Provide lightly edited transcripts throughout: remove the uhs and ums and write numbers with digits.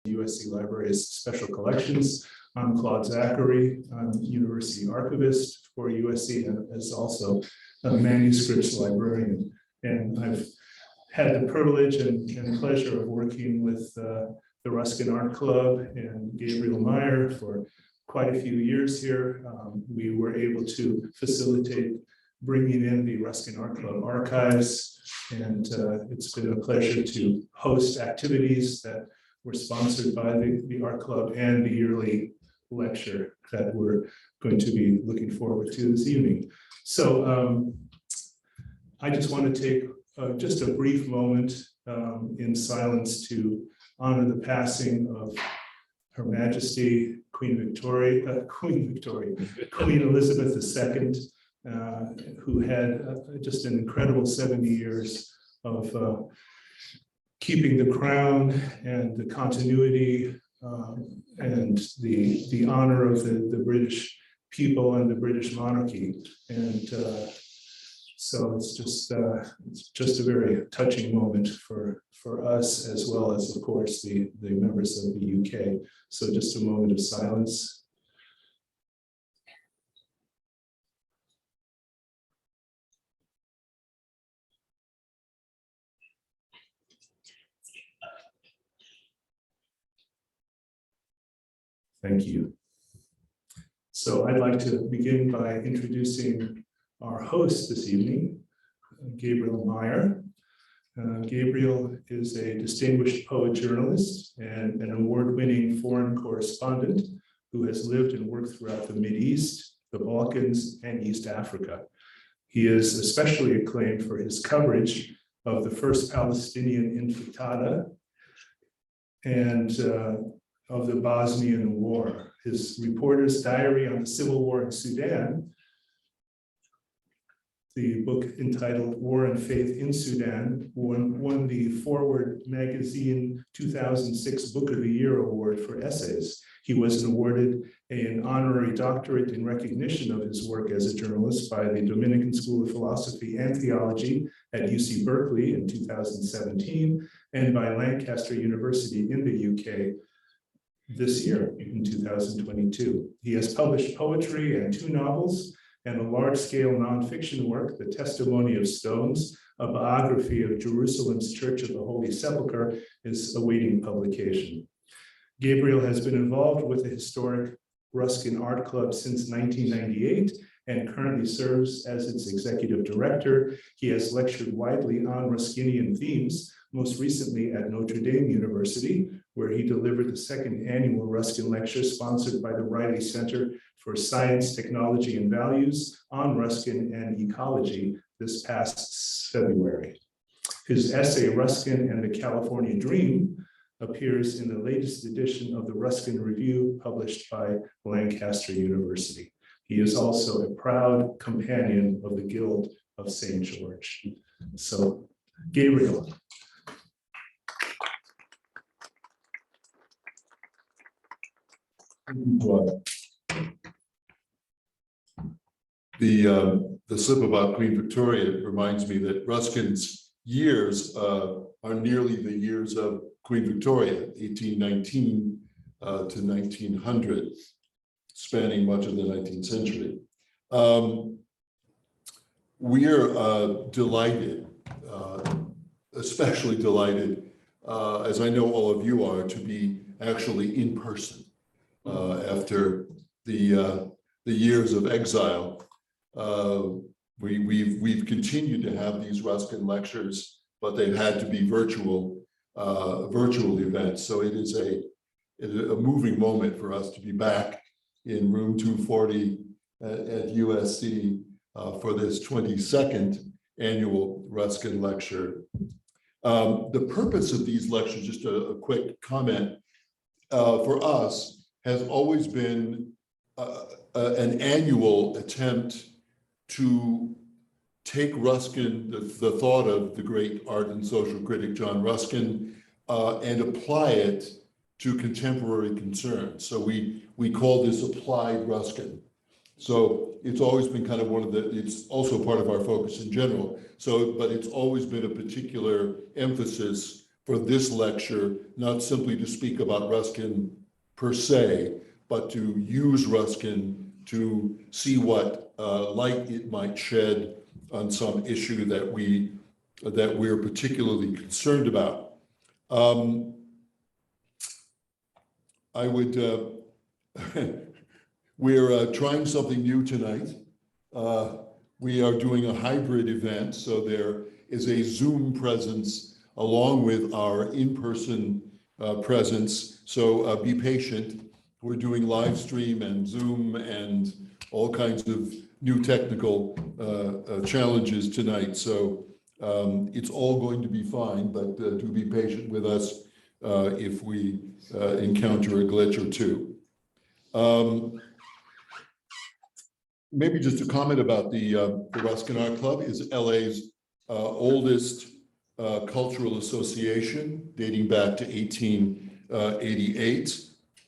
USC Library's Special Collections. I'm Claude Zachary. I'm University Archivist for USC and as also a manuscripts librarian. And I've had the privilege and pleasure of working with the Ruskin Art Club and Gabriel Meyer for quite a few years here. We were able to facilitate bringing in the Ruskin Art Club archives, and it's been a pleasure to host activities that were sponsored by the Art Club and the yearly lecture that we're going to be looking forward to this evening. So I just want to take just a brief moment in silence to honor the passing of Her Majesty Queen Elizabeth II, who had just an incredible 70 years of keeping the crown and the continuity and the honor of the British people and the British monarchy. And so it's just a very touching moment for us, as well as, of course, the members of the UK. So just a moment of silence. Thank you. So I'd like to begin by introducing our host this evening, Gabriel Meyer. Gabriel is a distinguished poet journalist and an award-winning foreign correspondent who has lived and worked throughout the Mideast, the Balkans, and East Africa. He is especially acclaimed for his coverage of the first Palestinian Intifada and of the Bosnian War. His reporter's diary on the civil war in Sudan, the book entitled War and Faith in Sudan, won the Forward Magazine 2006 Book of the Year Award for essays. He was awarded an honorary doctorate in recognition of his work as a journalist by the Dominican School of Philosophy and Theology at UC Berkeley in 2017 and by Lancaster University in the UK this year in 2022. He has published poetry and 2 novels and a large-scale nonfiction work, The Testimony of Stones, a biography of Jerusalem's Church of the Holy Sepulchre, is awaiting publication. Gabriel has been involved with the historic Ruskin Art Club since 1998 and currently serves as its executive director. He has lectured widely on Ruskinian themes, most recently at Notre Dame University, where he delivered the 2nd annual Ruskin Lecture sponsored by the Riley Center for Science, Technology, and Values on Ruskin and Ecology this past February. His essay, Ruskin and the California Dream, appears in the latest edition of the Ruskin Review published by Lancaster University. He is also a proud companion of the Guild of St. George. So, Gabriel. The slip about Queen Victoria reminds me that Ruskin's years are nearly the years of Queen Victoria, 1819 to 1900, spanning much of the 19th century. We're delighted, especially delighted, as I know all of you are, to be actually in person after the years of exile. We've continued to have these Ruskin lectures, but they've had to be virtual events. So it is a moving moment for us to be back in room 240 at USC for this 22nd annual Ruskin lecture. The purpose of these lectures, just a quick comment, for us has always been an annual attempt to take Ruskin, the thought of the great art and social critic John Ruskin, and apply it to contemporary concerns. So we call this applied Ruskin. So it's always been kind of it's also part of our focus in general. So, but it's always been a particular emphasis for this lecture, not simply to speak about Ruskin per se, but to use Ruskin to see what light it might shed on some issue that we're particularly concerned about. I would, we're trying something new tonight. We are doing a hybrid event, so there is a Zoom presence along with our in-person presence. So be patient. We're doing live stream and Zoom and all kinds of new technical challenges tonight. So it's all going to be fine, but do be patient with us if we encounter a glitch or two. Maybe just a comment about the Ruskin Art Club is LA's oldest cultural association, dating back to 1888.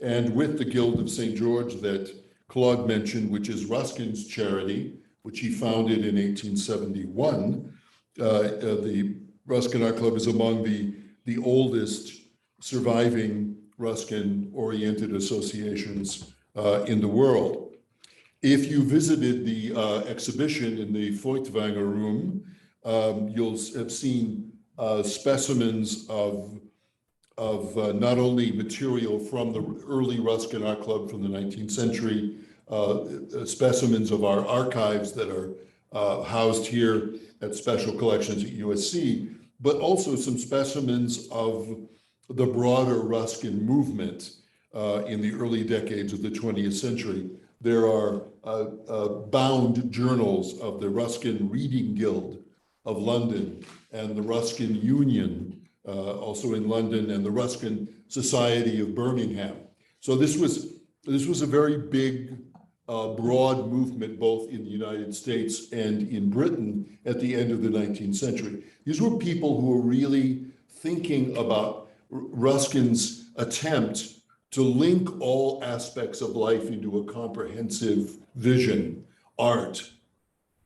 And with the Guild of St. George that Claude mentioned, which is Ruskin's charity, which he founded in 1871, the Ruskin Art Club is among the oldest surviving Ruskin-oriented associations in the world. If you visited the exhibition in the Feuchtwanger room, you'll have seen specimens of not only material from the early Ruskin Art Club from the 19th century, specimens of our archives that are housed here at Special Collections at USC, but also some specimens of the broader Ruskin movement in the early decades of the 20th century. There are bound journals of the Ruskin Reading Guild of London and the Ruskin Union, also in London, and the Ruskin Society of Birmingham. So this was a very big, broad movement, both in the United States and in Britain at the end of the 19th century. These were people who were really thinking about Ruskin's attempt to link all aspects of life into a comprehensive vision: art,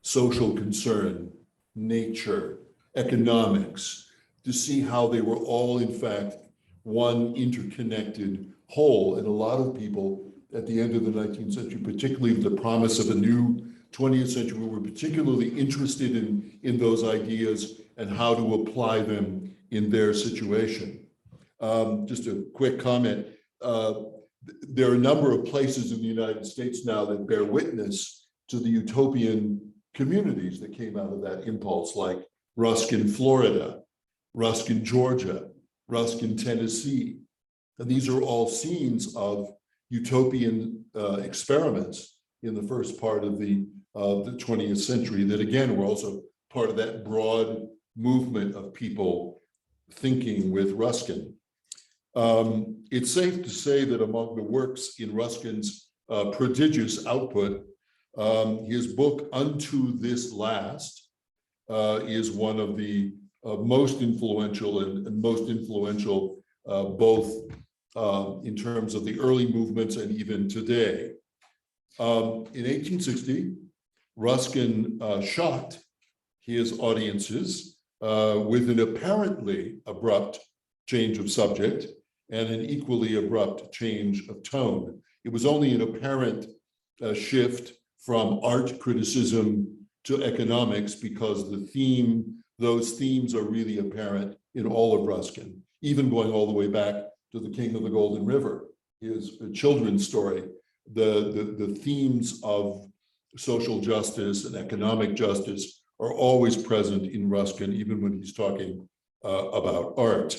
social concern, nature, economics, to see how they were all, in fact, one interconnected whole. And a lot of people at the end of the 19th century, particularly the promise of a new 20th century, were particularly interested in those ideas and how to apply them in their situation. Just a quick comment. There are a number of places in the United States now that bear witness to the utopian communities that came out of that impulse, like Ruskin, Florida, Ruskin, Georgia, Ruskin, Tennessee. And these are all scenes of utopian experiments in the first part of the 20th century that, again, were also part of that broad movement of people thinking with Ruskin. It's safe to say that among the works in Ruskin's prodigious output, his book Unto This Last is one of the most influential and most influential both in terms of the early movements and even today. In 1860, Ruskin shocked his audiences with an apparently abrupt change of subject and an equally abrupt change of tone. It was only an apparent shift from art criticism to economics, because those themes are really apparent in all of Ruskin, even going all the way back to The King of the Golden River, his children's story. The themes of social justice and economic justice are always present in Ruskin, even when he's talking about art.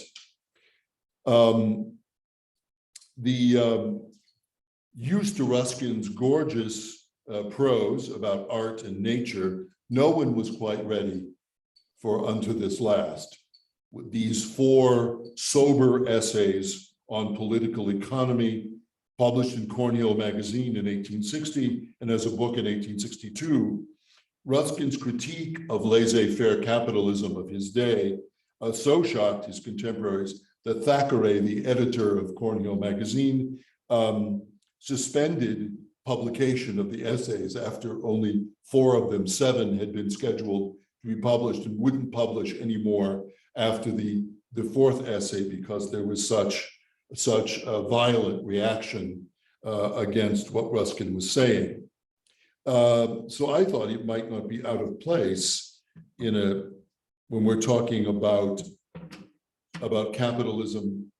Used to Ruskin's gorgeous prose about art and nature, no one was quite ready for Unto This Last. With these 4 sober essays on political economy, published in Cornhill magazine in 1860, and as a book in 1862, Ruskin's critique of laissez-faire capitalism of his day so shocked his contemporaries that Thackeray, the editor of Cornhill magazine, suspended publication of the essays after only 4 of them, 7 had been scheduled to be published, and wouldn't publish anymore after the the fourth essay because there was such a violent reaction against what Ruskin was saying. So I thought it might not be out of place when we're talking about capitalism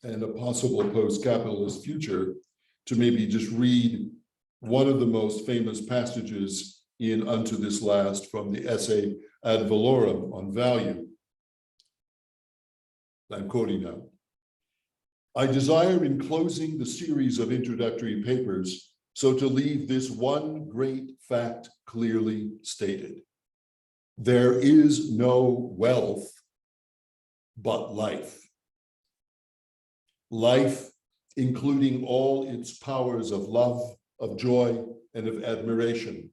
and a possible post-capitalist future, to maybe just read one of the most famous passages in Unto This Last from the essay Ad Valorem on value. I'm quoting now. I desire in closing the series of introductory papers so to leave this one great fact clearly stated. There is no wealth but life. Life, including all its powers of love, of joy, and of admiration.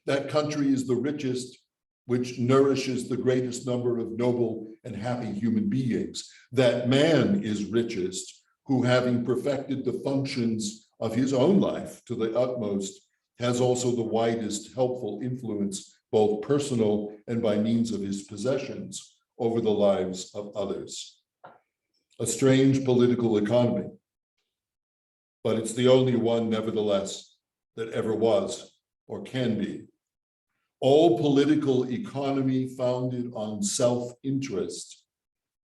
That country is the richest, which nourishes the greatest number of noble and happy human beings. That man is richest, who, having perfected the functions of his own life to the utmost, has also the widest helpful influence, both personal and by means of his possessions, over the lives of others. A strange political economy, but it's the only one, nevertheless, that ever was or can be. All political economy founded on self-interest,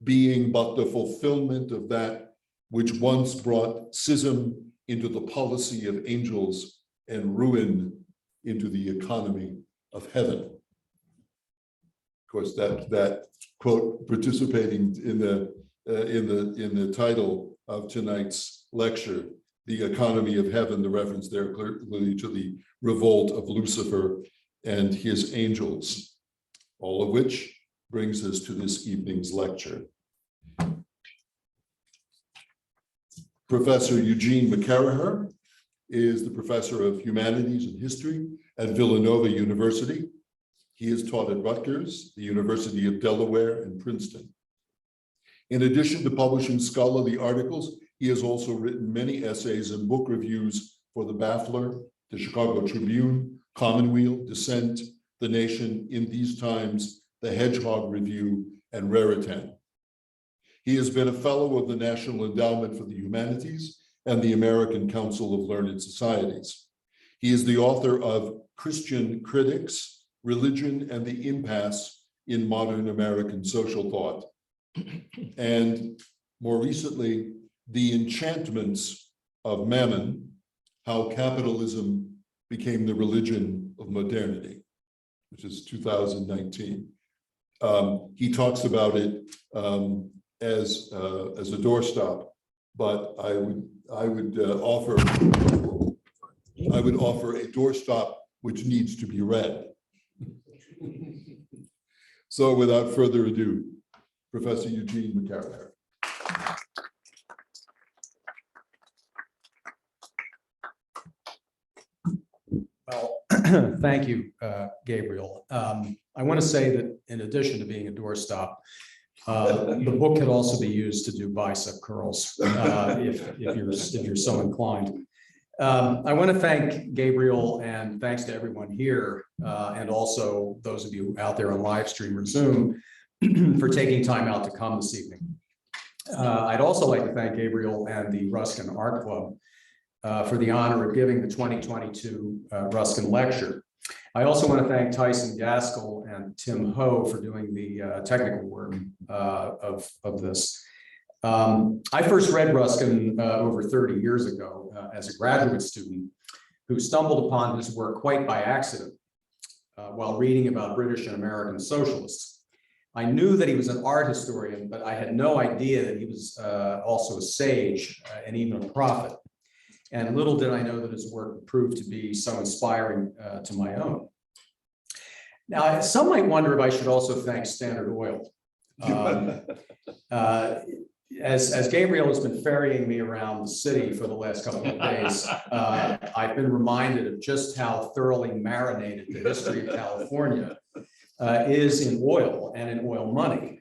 being but the fulfillment of that which once brought schism into the policy of angels and ruin into the economy of heaven. Of course, that quote participating in the title of tonight's lecture, the economy of heaven, the reference there clearly to the revolt of Lucifer and his angels, all of which brings us to this evening's lecture. Professor Eugene McCarraher is the professor of humanities and history at Villanova University. He has taught at Rutgers, the University of Delaware, and Princeton. In addition to publishing scholarly articles, he has also written many essays and book reviews for the Baffler, the Chicago Tribune, Commonweal, Dissent, The Nation, In These Times, the Hedgehog Review, and Raritan. He has been a fellow of the National Endowment for the Humanities and the American Council of Learned Societies. He is the author of Christian Critics, Religion and the Impasse in Modern American Social Thought, and more recently, The Enchantments of Mammon, How Capitalism Became the Religion of Modernity, which is 2019. He talks about it as a doorstop, but I would offer a doorstop which needs to be read. So without further ado, Professor Eugene McCarraher. Well, thank you, Gabriel. I want to say that in addition to being a doorstop, the book could also be used to do bicep curls if you're so inclined. I want to thank Gabriel, and thanks to everyone here, and also those of you out there on live stream or Zoom for taking time out to come this evening. I'd also like to thank Gabriel and the Ruskin Art Club for the honor of giving the 2022 Ruskin Lecture. I also want to thank Tyson Gaskell and Tim Ho for doing the technical work of this. I first read Ruskin over 30 years ago as a graduate student who stumbled upon his work quite by accident while reading about British and American socialists. I knew that he was an art historian, but I had no idea that he was also a sage and even a prophet. And little did I know that his work would prove to be so inspiring to my own. Now, some might wonder if I should also thank Standard Oil. As Gabriel has been ferrying me around the city for the last couple of days, I've been reminded of just how thoroughly marinated the history of California is in oil and in oil money,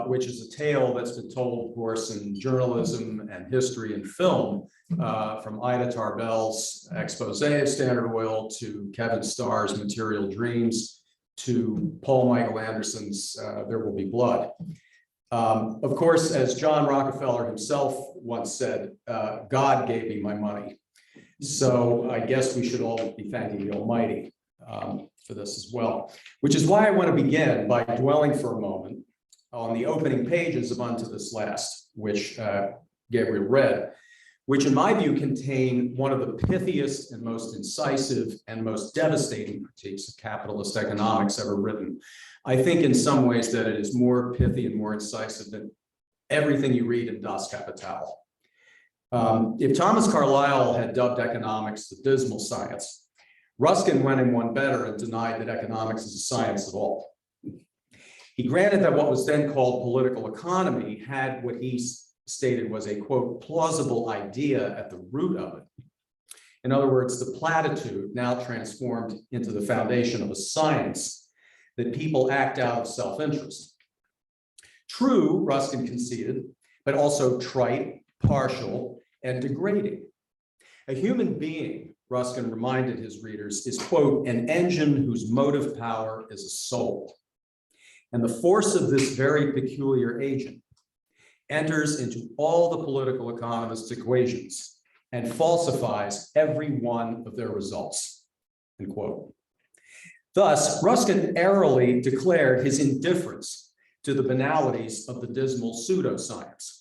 which is a tale that's been told, of course, in journalism and history and film, from Ida Tarbell's expose of Standard Oil to Kevin Starr's Material Dreams to Paul Michael Anderson's There Will Be Blood. Of course, as John Rockefeller himself once said, God gave me my money. So I guess we should all be thanking the Almighty for this as well, which is why I want to begin by dwelling for a moment on the opening pages of Unto This Last, which Gabriel read, which in my view contain one of the pithiest and most incisive and most devastating critiques of capitalist economics ever written. I think in some ways that it is more pithy and more incisive than everything you read in Das Kapital. If Thomas Carlyle had dubbed economics the dismal science, Ruskin went in one better and denied that economics is a science at all. He granted that what was then called political economy had what he stated was a, quote, plausible idea at the root of it. In other words, the platitude now transformed into the foundation of a science that people act out of self-interest. True, Ruskin conceded, but also trite, partial, and degrading. A human being, Ruskin reminded his readers, is, quote, an engine whose motive power is a soul. And the force of this very peculiar agent enters into all the political economists' equations and falsifies every one of their results, end quote. Thus, Ruskin airily declared his indifference to the banalities of the dismal pseudoscience.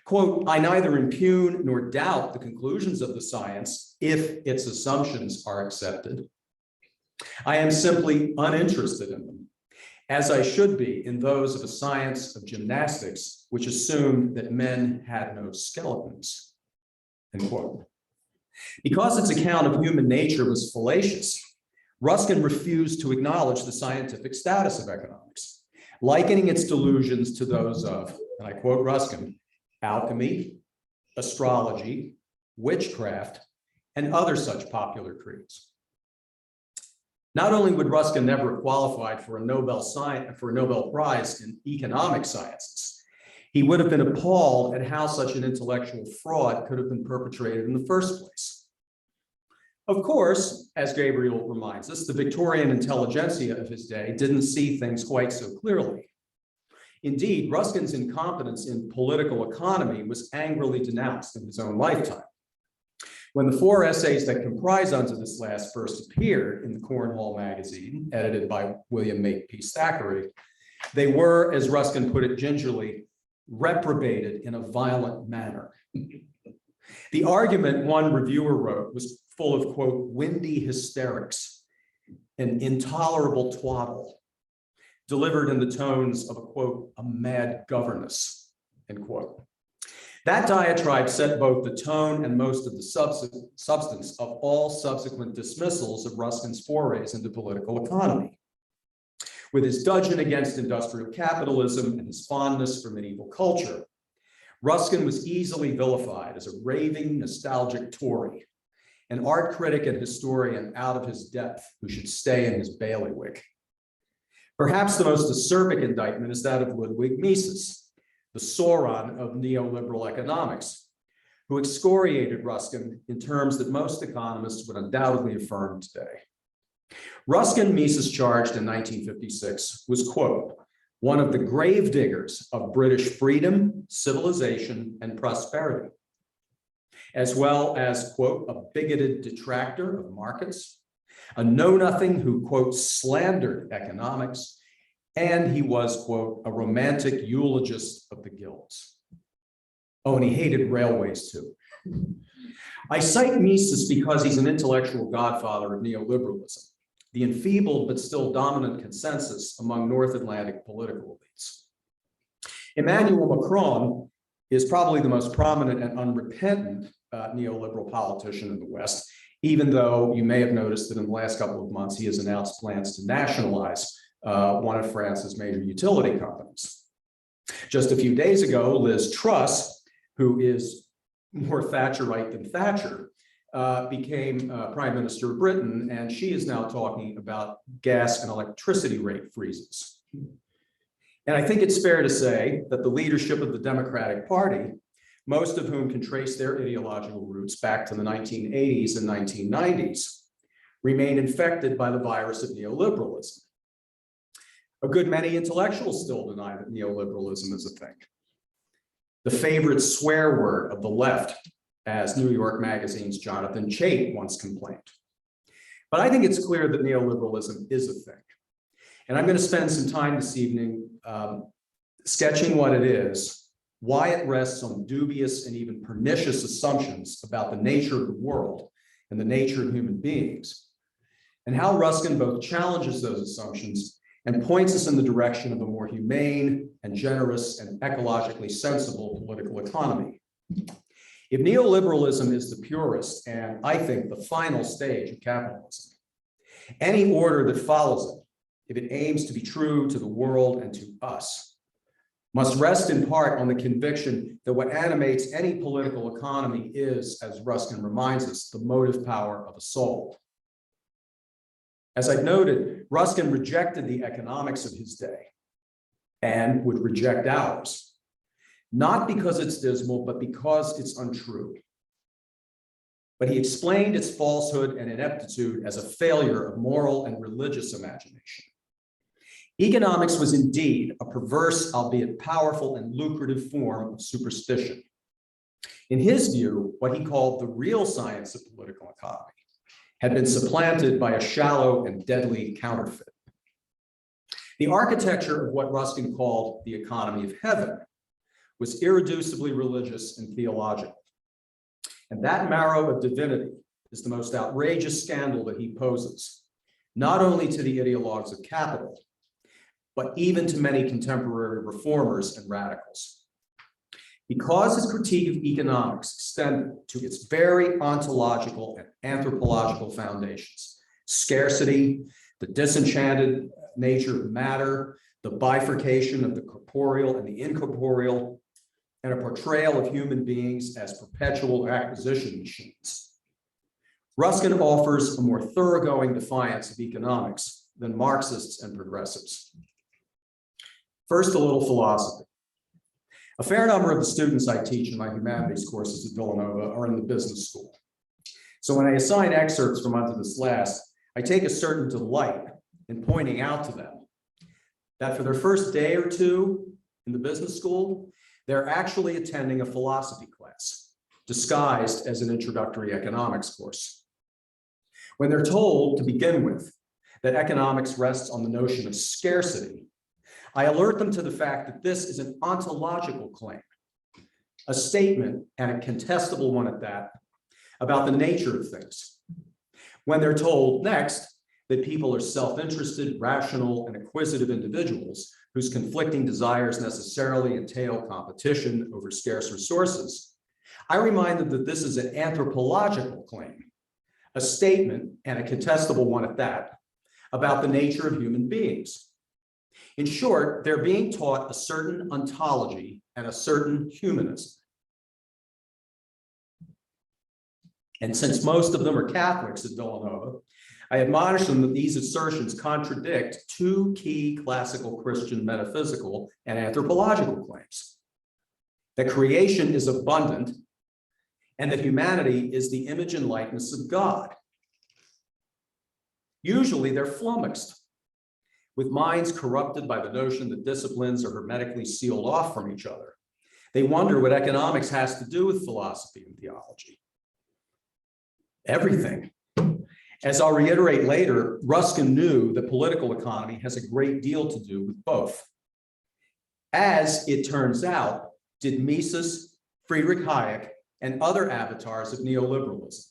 Quote, I neither impugn nor doubt the conclusions of the science if its assumptions are accepted. I am simply uninterested in them, as I should be in those of a science of gymnastics, which assumed that men had no skeletons, end quote. Because its account of human nature was fallacious, Ruskin refused to acknowledge the scientific status of economics, likening its delusions to those of, and I quote Ruskin, alchemy, astrology, witchcraft, and other such popular creeds. Not only would Ruskin never have qualified for a Nobel Prize in economic sciences, he would have been appalled at how such an intellectual fraud could have been perpetrated in the first place. Of course, as Gabriel reminds us, the Victorian intelligentsia of his day didn't see things quite so clearly. Indeed, Ruskin's incompetence in political economy was angrily denounced in his own lifetime. When the 4 essays that comprise Unto This Last first appeared in the Cornwall magazine, edited by William Makepeace Thackeray, they were, as Ruskin put it gingerly, reprobated in a violent manner. The argument one reviewer wrote was full of, quote, windy hysterics and intolerable twaddle, delivered in the tones of a, quote, a mad governess, end quote. That diatribe set both the tone and most of the substance of all subsequent dismissals of Ruskin's forays into political economy. With his dudgeon against industrial capitalism and his fondness for medieval culture, Ruskin was easily vilified as a raving, nostalgic Tory, an art critic and historian out of his depth who should stay in his bailiwick. Perhaps the most acerbic indictment is that of Ludwig Mises, the Sauron of neoliberal economics, who excoriated Ruskin in terms that most economists would undoubtedly affirm today. Ruskin, Mises charged in 1956, was, quote, one of the grave diggers of British freedom, civilization, and prosperity, as well as, quote, a bigoted detractor of markets, a know-nothing who, quote, slandered economics, and he was, quote, a romantic eulogist of the guilds. Oh, and he hated railways too. I cite Mises because he's an intellectual godfather of neoliberalism, the enfeebled but still dominant consensus among North Atlantic political elites. Emmanuel Macron is probably the most prominent and unrepentant neoliberal politician in the West, even though you may have noticed that in the last couple of months, he has announced plans to nationalize one of France's major utility companies. Just a few days ago, Liz Truss, who is more Thatcherite than Thatcher, became Prime Minister of Britain, and she is now talking about gas and electricity rate freezes. And I think it's fair to say that the leadership of the Democratic Party, most of whom can trace their ideological roots back to the 1980s and 1990s, remain infected by the virus of neoliberalism. A good many intellectuals still deny that neoliberalism is a thing. The favorite swear word of the left, as New York Magazine's Jonathan Chait once complained. But I think it's clear that neoliberalism is a thing. And I'm going to spend some time this evening sketching what it is, why it rests on dubious and even pernicious assumptions about the nature of the world and the nature of human beings, and how Ruskin both challenges those assumptions and points us in the direction of a more humane and generous and ecologically sensible political economy. If neoliberalism is the purest and, I think, the final stage of capitalism, any order that follows it, if it aims to be true to the world and to us, must rest in part on the conviction that what animates any political economy is, as Ruskin reminds us, the motive power of a soul. As I've noted, Ruskin rejected the economics of his day and would reject ours, not because it's dismal, but because it's untrue. But he explained its falsehood and ineptitude as a failure of moral and religious imagination. Economics was indeed a perverse, albeit powerful and lucrative form of superstition. In his view, what he called the real science of political economy had been supplanted by a shallow and deadly counterfeit. The architecture of what Ruskin called the economy of heaven was irreducibly religious and theological. And that marrow of divinity is the most outrageous scandal that he poses, not only to the ideologues of capital, but even to many contemporary reformers and radicals. Because his critique of economics extended to its very ontological and anthropological foundations, scarcity, the disenchanted nature of matter, the bifurcation of the corporeal and the incorporeal, and a portrayal of human beings as perpetual acquisition machines. Ruskin offers a more thoroughgoing defiance of economics than Marxists and progressives. First, a little philosophy. A fair number of the students I teach in my humanities courses at Villanova are in the business school. So when I assign excerpts from unto this last, I take a certain delight in pointing out to them that for their first day or two in the business school, they're actually attending a philosophy class, disguised as an introductory economics course. When they're told to begin with that economics rests on the notion of scarcity, I alert them to the fact that this is an ontological claim, a statement, and a contestable one at that, about the nature of things. When they're told next that people are self-interested, rational, and acquisitive individuals whose conflicting desires necessarily entail competition over scarce resources, I remind them that this is an anthropological claim, a statement, and a contestable one at that, about the nature of human beings. In short, they're being taught a certain ontology and a certain humanism. And since most of them are Catholics at Villanova, I admonish them that these assertions contradict two key classical Christian metaphysical and anthropological claims: that creation is abundant and that humanity is the image and likeness of God. Usually they're flummoxed, with minds corrupted by the notion that disciplines are hermetically sealed off from each other. They wonder what economics has to do with philosophy and theology. Everything. As I'll reiterate later, Ruskin knew that political economy has a great deal to do with both. As it turns out, did Mises, Friedrich Hayek, and other avatars of neoliberalism.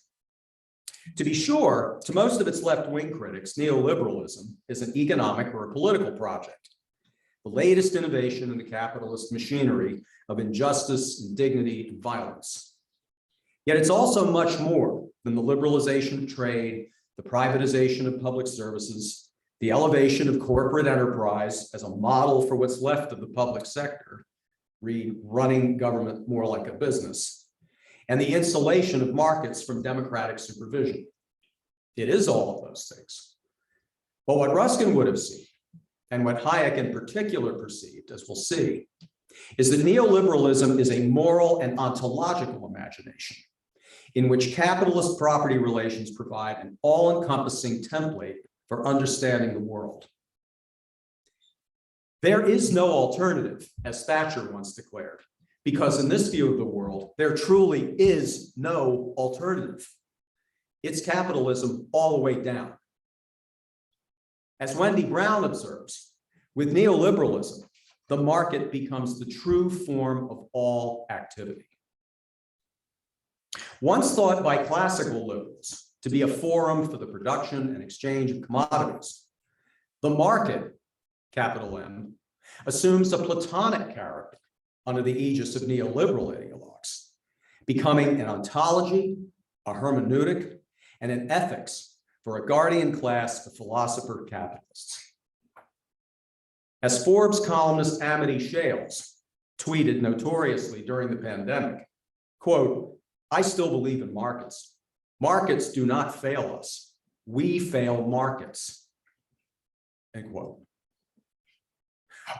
To be sure, to most of its left-wing critics, neoliberalism is an economic or a political project, the latest innovation in the capitalist machinery of injustice, indignity, and violence. Yet it's also much more than the liberalization of trade, the privatization of public services, the elevation of corporate enterprise as a model for what's left of the public sector, read running government more like a business, and the insulation of markets from democratic supervision. It is all of those things. But what Ruskin would have seen, and what Hayek in particular perceived, as we'll see, is that neoliberalism is a moral and ontological imagination in which capitalist property relations provide an all-encompassing template for understanding the world. There is no alternative, as Thatcher once declared, because in this view of the world, there truly is no alternative. It's capitalism all the way down. As Wendy Brown observes, with neoliberalism, the market becomes the true form of all activity. Once thought by classical liberals to be a forum for the production and exchange of commodities, the market, capital M, assumes a Platonic character under the aegis of neoliberal ideologues, becoming an ontology, a hermeneutic, and an ethics for a guardian class of philosopher capitalists. As Forbes columnist Amity Shales tweeted notoriously during the pandemic, quote, "I still believe in markets. Markets do not fail us. We fail markets," end quote.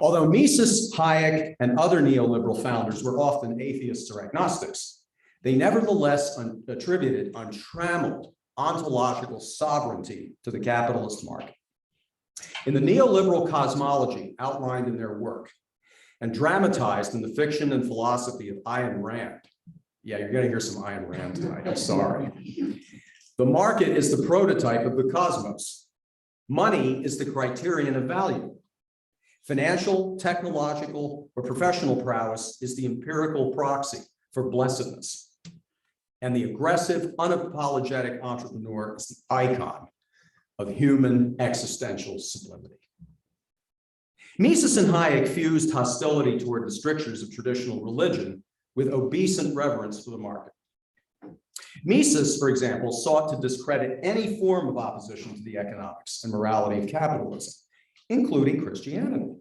Although Mises, Hayek, and other neoliberal founders were often atheists or agnostics, they nevertheless attributed untrammeled ontological sovereignty to the capitalist market. In the neoliberal cosmology outlined in their work and dramatized in the fiction and philosophy of Ayn Rand, yeah, you're going to hear some Ayn Rand tonight, I'm sorry. The market is the prototype of the cosmos. Money is the criterion of value. Financial, technological, or professional prowess is the empirical proxy for blessedness. And the aggressive, unapologetic entrepreneur is the icon of human existential sublimity. Mises and Hayek fused hostility toward the strictures of traditional religion with obescent reverence for the market. Mises, for example, sought to discredit any form of opposition to the economics and morality of capitalism, including Christianity.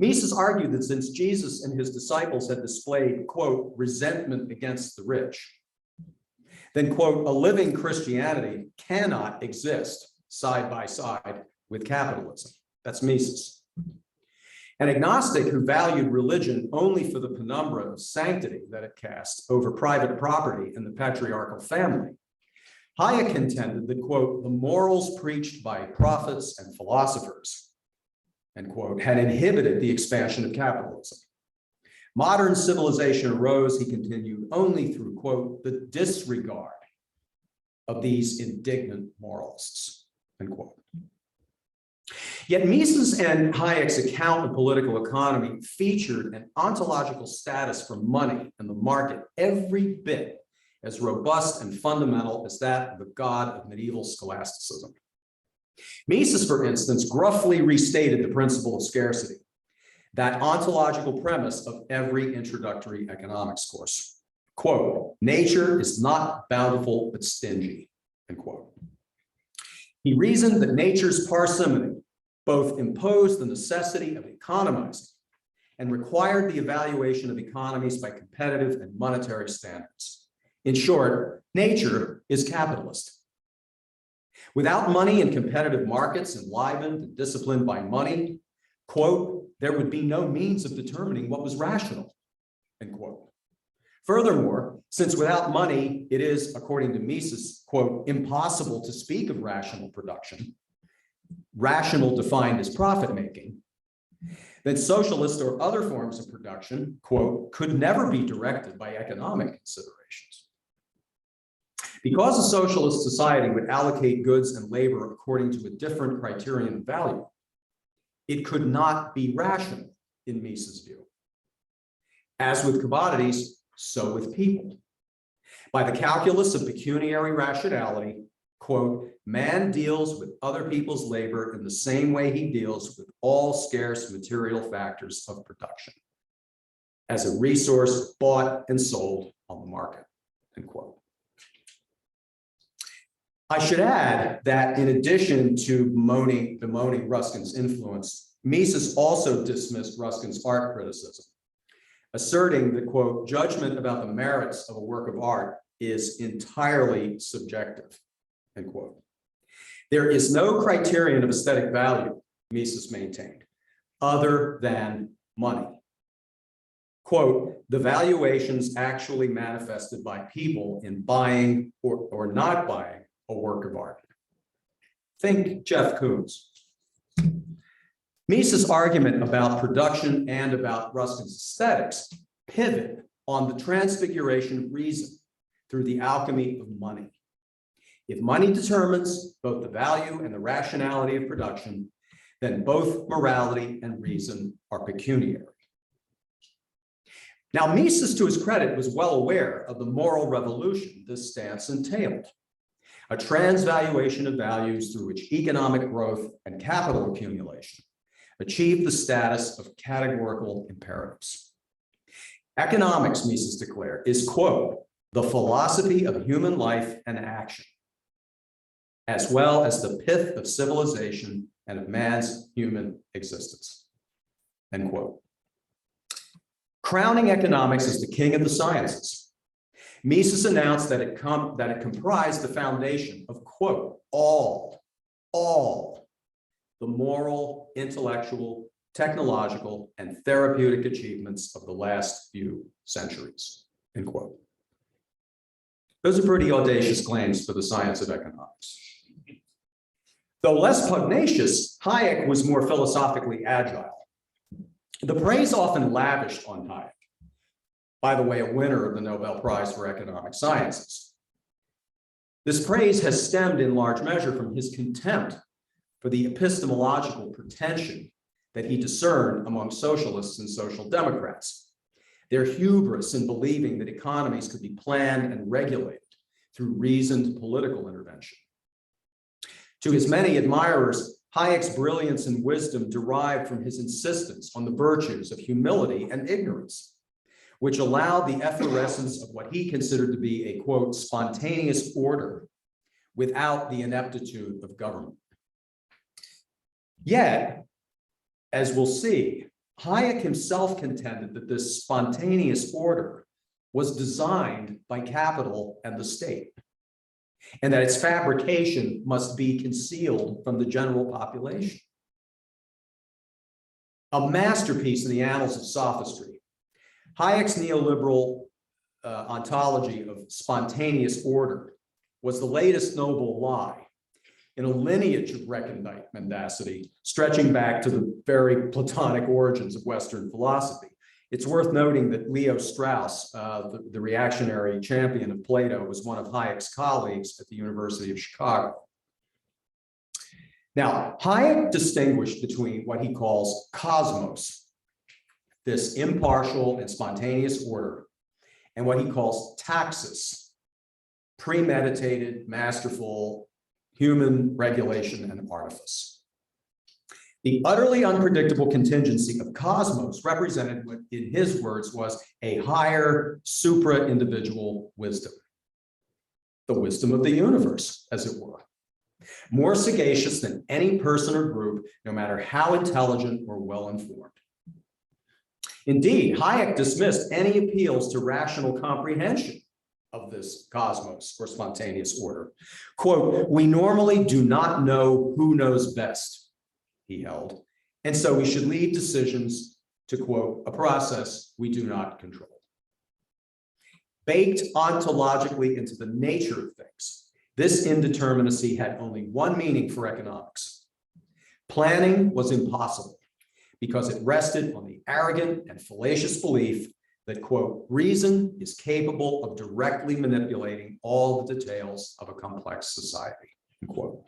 Mises argued that since Jesus and his disciples had displayed, quote, resentment against the rich, then, quote, a living Christianity cannot exist side by side with capitalism. That's Mises. An agnostic who valued religion only for the penumbra of sanctity that it cast over private property and the patriarchal family, Hayek contended that, quote, the morals preached by prophets and philosophers, end quote, had inhibited the expansion of capitalism. Modern civilization arose, he continued, only through, quote, the disregard of these indignant moralists, end quote. Yet Mises and Hayek's account of political economy featured an ontological status for money and the market every bit as robust and fundamental as that of the god of medieval scholasticism. Mises, for instance, gruffly restated the principle of scarcity, that ontological premise of every introductory economics course. Quote, nature is not bountiful but stingy, end quote. He reasoned that nature's parsimony both imposed the necessity of economizing and required the evaluation of economies by competitive and monetary standards. In short, nature is capitalist. Without money and competitive markets enlivened and disciplined by money, quote, there would be no means of determining what was rational, end quote. Furthermore, since without money, it is, according to Mises, quote, impossible to speak of rational production, rational defined as profit-making, then socialist or other forms of production, quote, could never be directed by economic considerations. Because a socialist society would allocate goods and labor according to a different criterion of value, it could not be rational in Mises' view. As with commodities, so with people. By the calculus of pecuniary rationality, quote, man deals with other people's labor in the same way he deals with all scarce material factors of production, as a resource bought and sold on the market, end quote. I should add that in addition to bemoaning Ruskin's influence, Mises also dismissed Ruskin's art criticism, asserting that, quote, judgment about the merits of a work of art is entirely subjective, end quote. There is no criterion of aesthetic value, Mises maintained, other than money. Quote, the valuations actually manifested by people in buying or not buying a work of art. Think Jeff Koons. Mises' argument about production and about Ruskin's aesthetics pivot on the transfiguration of reason through the alchemy of money. If money determines both the value and the rationality of production, then both morality and reason are pecuniary. Now, Mises, to his credit, was well aware of the moral revolution this stance entailed, a transvaluation of values through which economic growth and capital accumulation achieved the status of categorical imperatives. Economics, Mises declared, is, quote, the philosophy of human life and action, as well as the pith of civilization and of man's human existence, end quote. Crowning economics as the king of the sciences, Mises announced that it comprised the foundation of, quote, all the moral, intellectual, technological, and therapeutic achievements of the last few centuries, end quote. Those are pretty audacious claims for the science of economics. Though less pugnacious, Hayek was more philosophically agile. The praise often lavished on Hayek, by the way, a winner of the Nobel Prize for Economic Sciences. This praise has stemmed in large measure from his contempt for the epistemological pretension that he discerned among socialists and social democrats, their hubris in believing that economies could be planned and regulated through reasoned political intervention. To his many admirers, Hayek's brilliance and wisdom derived from his insistence on the virtues of humility and ignorance, which allowed the efflorescence of what he considered to be a, quote, spontaneous order without the ineptitude of government. Yet, as we'll see, Hayek himself contended that this spontaneous order was designed by capital and the state, and that its fabrication must be concealed from the general population. A masterpiece in the annals of sophistry, Hayek's neoliberal ontology of spontaneous order was the latest noble lie in a lineage of recondite mendacity stretching back to the very Platonic origins of Western philosophy. It's worth noting that Leo Strauss, the reactionary champion of Plato, was one of Hayek's colleagues at the University of Chicago. Now, Hayek distinguished between what he calls cosmos, this impartial and spontaneous order, and what he calls taxis, premeditated, masterful, human regulation and artifice. The utterly unpredictable contingency of cosmos represented what, in his words, was a higher supra-individual wisdom, the wisdom of the universe, as it were, more sagacious than any person or group, no matter how intelligent or well-informed. Indeed, Hayek dismissed any appeals to rational comprehension of this cosmos or spontaneous order. Quote, we normally do not know who knows best, he held, and so we should leave decisions to, quote, a process we do not control. Baked ontologically into the nature of things, this indeterminacy had only one meaning for economics. Planning was impossible because it rested on the arrogant and fallacious belief that, quote, reason is capable of directly manipulating all the details of a complex society, unquote.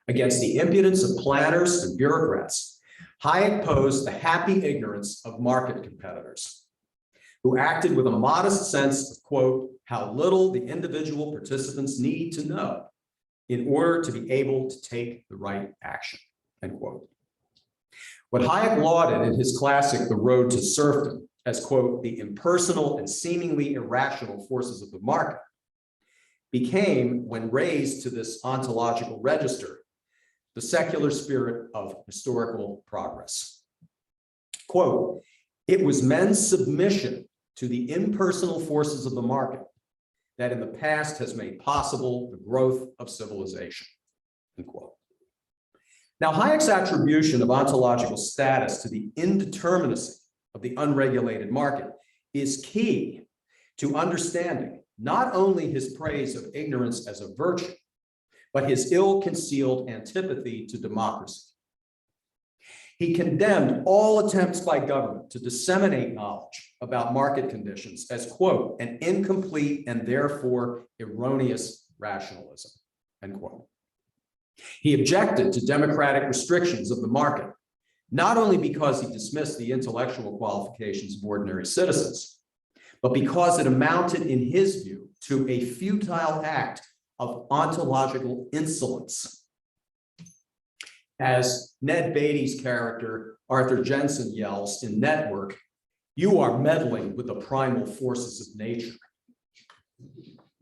Against the impudence of planners and bureaucrats, Hayek posed the happy ignorance of market competitors who acted with a modest sense of, quote, how little the individual participants need to know in order to be able to take the right action, end quote. What Hayek lauded in his classic, The Road to Serfdom, as, quote, the impersonal and seemingly irrational forces of the market, became, when raised to this ontological register, the secular spirit of historical progress. Quote, it was men's submission to the impersonal forces of the market that in the past has made possible the growth of civilization, end quote. Now, Hayek's attribution of ontological status to the indeterminacy of the unregulated market is key to understanding not only his praise of ignorance as a virtue, but his ill-concealed antipathy to democracy. He condemned all attempts by government to disseminate knowledge about market conditions as, quote, an incomplete and therefore erroneous rationalism, end quote. He objected to democratic restrictions of the market, not only because he dismissed the intellectual qualifications of ordinary citizens, but because it amounted, in his view, to a futile act of ontological insolence. As Ned Beatty's character, Arthur Jensen, yells in Network, "You are meddling with the primal forces of nature."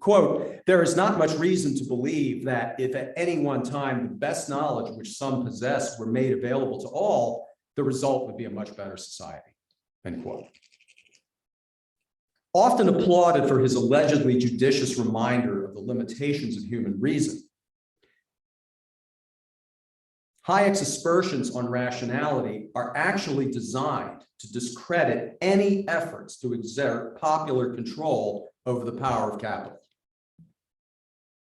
Quote, "There is not much reason to believe that if at any one time the best knowledge which some possess were made available to all, the result would be a much better society," end quote. Often applauded for his allegedly judicious reminder of the limitations of human reason, Hayek's aspersions on rationality are actually designed to discredit any efforts to exert popular control over the power of capital.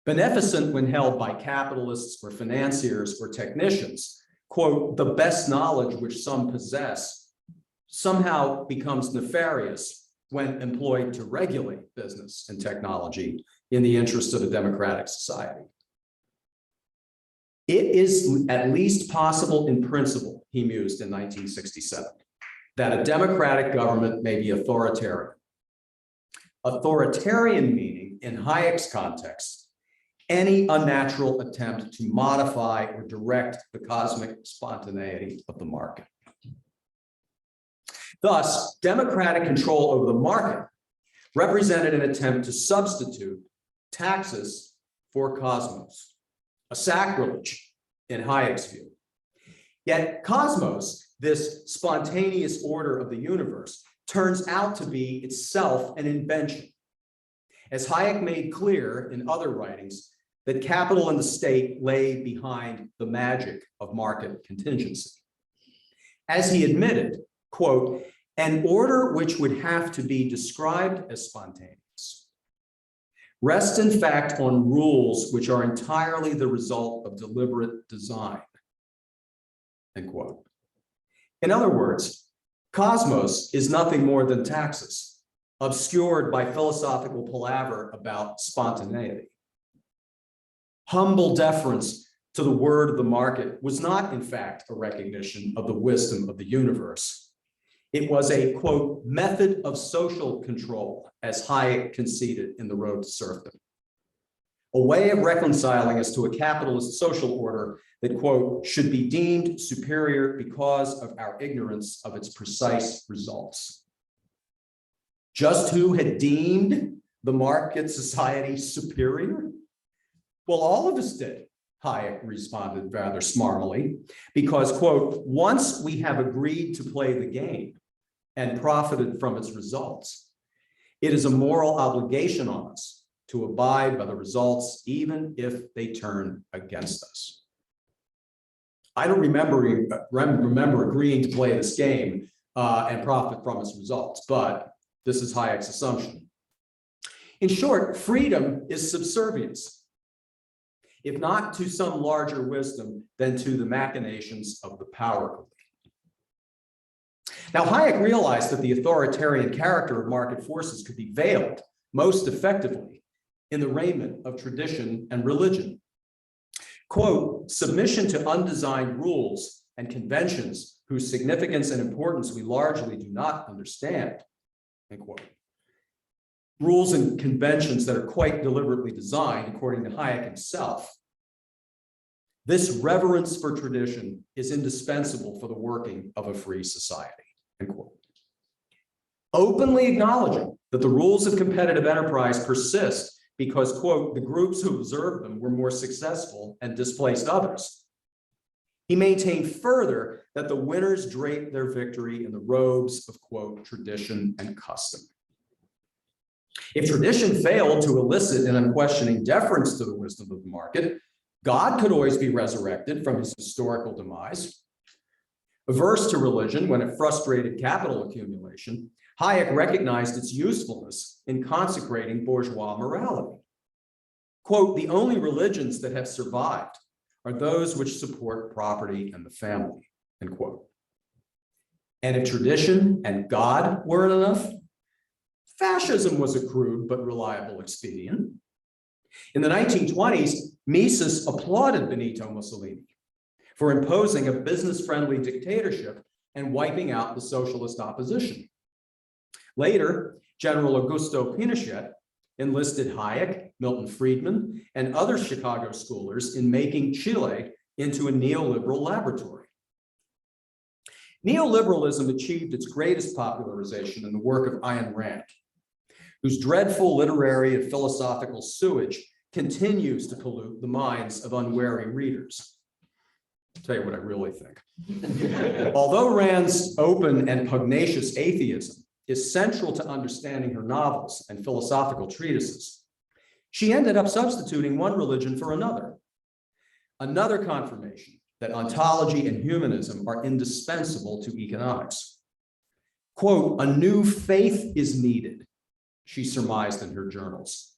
Beneficent when held by capitalists or financiers or technicians, quote, "the best knowledge which some possess," somehow becomes nefarious when employed to regulate business and technology in the interest of a democratic society. "It is at least possible in principle," he mused in 1967, "that a democratic government may be authoritarian." Authoritarian meaning, in Hayek's context, any unnatural attempt to modify or direct the cosmic spontaneity of the market. Thus, democratic control over the market represented an attempt to substitute taxes for cosmos, a sacrilege in Hayek's view. Yet cosmos, this spontaneous order of the universe, turns out to be itself an invention. As Hayek made clear in other writings, that capital and the state lay behind the magic of market contingency. As he admitted, quote, "an order which would have to be described as spontaneous rests in fact on rules which are entirely the result of deliberate design," end quote. In other words, cosmos is nothing more than taxes, obscured by philosophical palaver about spontaneity. Humble deference to the word of the market was not, in fact, a recognition of the wisdom of the universe. It was a, quote, "method of social control," as Hayek conceded in The Road to Serfdom. A way of reconciling us to a capitalist social order that, quote, "should be deemed superior because of our ignorance of its precise results." Just who had deemed the market society superior? Well, all of us did, Hayek responded rather smarmily, because, quote, "once we have agreed to play the game and profited from its results, it is a moral obligation on us to abide by the results, even if they turn against us." I don't remember agreeing to play this game and profit from its results, but this is Hayek's assumption. In short, freedom is subservience, if not to some larger wisdom, then to the machinations of the power elite. Now, Hayek realized that the authoritarian character of market forces could be veiled most effectively in the raiment of tradition and religion. Quote, "submission to undesigned rules and conventions whose significance and importance we largely do not understand," end quote. Rules and conventions that are quite deliberately designed, according to Hayek himself. This reverence for tradition is indispensable for the working of a free society, end quote. Openly acknowledging that the rules of competitive enterprise persist because, quote, "the groups who observed them were more successful and displaced others." He maintained further that the winners draped their victory in the robes of, quote, "tradition and custom." If tradition failed to elicit an unquestioning deference to the wisdom of the market, God could always be resurrected from his historical demise. Averse to religion when it frustrated capital accumulation, Hayek recognized its usefulness in consecrating bourgeois morality. Quote, "the only religions that have survived are those which support property and the family," end quote. And if tradition and God weren't enough, fascism was a crude but reliable expedient. In the 1920s, Mises applauded Benito Mussolini for imposing a business-friendly dictatorship and wiping out the socialist opposition. Later, General Augusto Pinochet enlisted Hayek, Milton Friedman, and other Chicago schoolers in making Chile into a neoliberal laboratory. Neoliberalism achieved its greatest popularization in the work of Ayn Rand, whose dreadful literary and philosophical sewage continues to pollute the minds of unwary readers. I'll tell you what I really think. Although Rand's open and pugnacious atheism is central to understanding her novels and philosophical treatises, she ended up substituting one religion for another. Another confirmation that ontology and humanism are indispensable to economics. Quote, a new faith is needed, she surmised in her journals.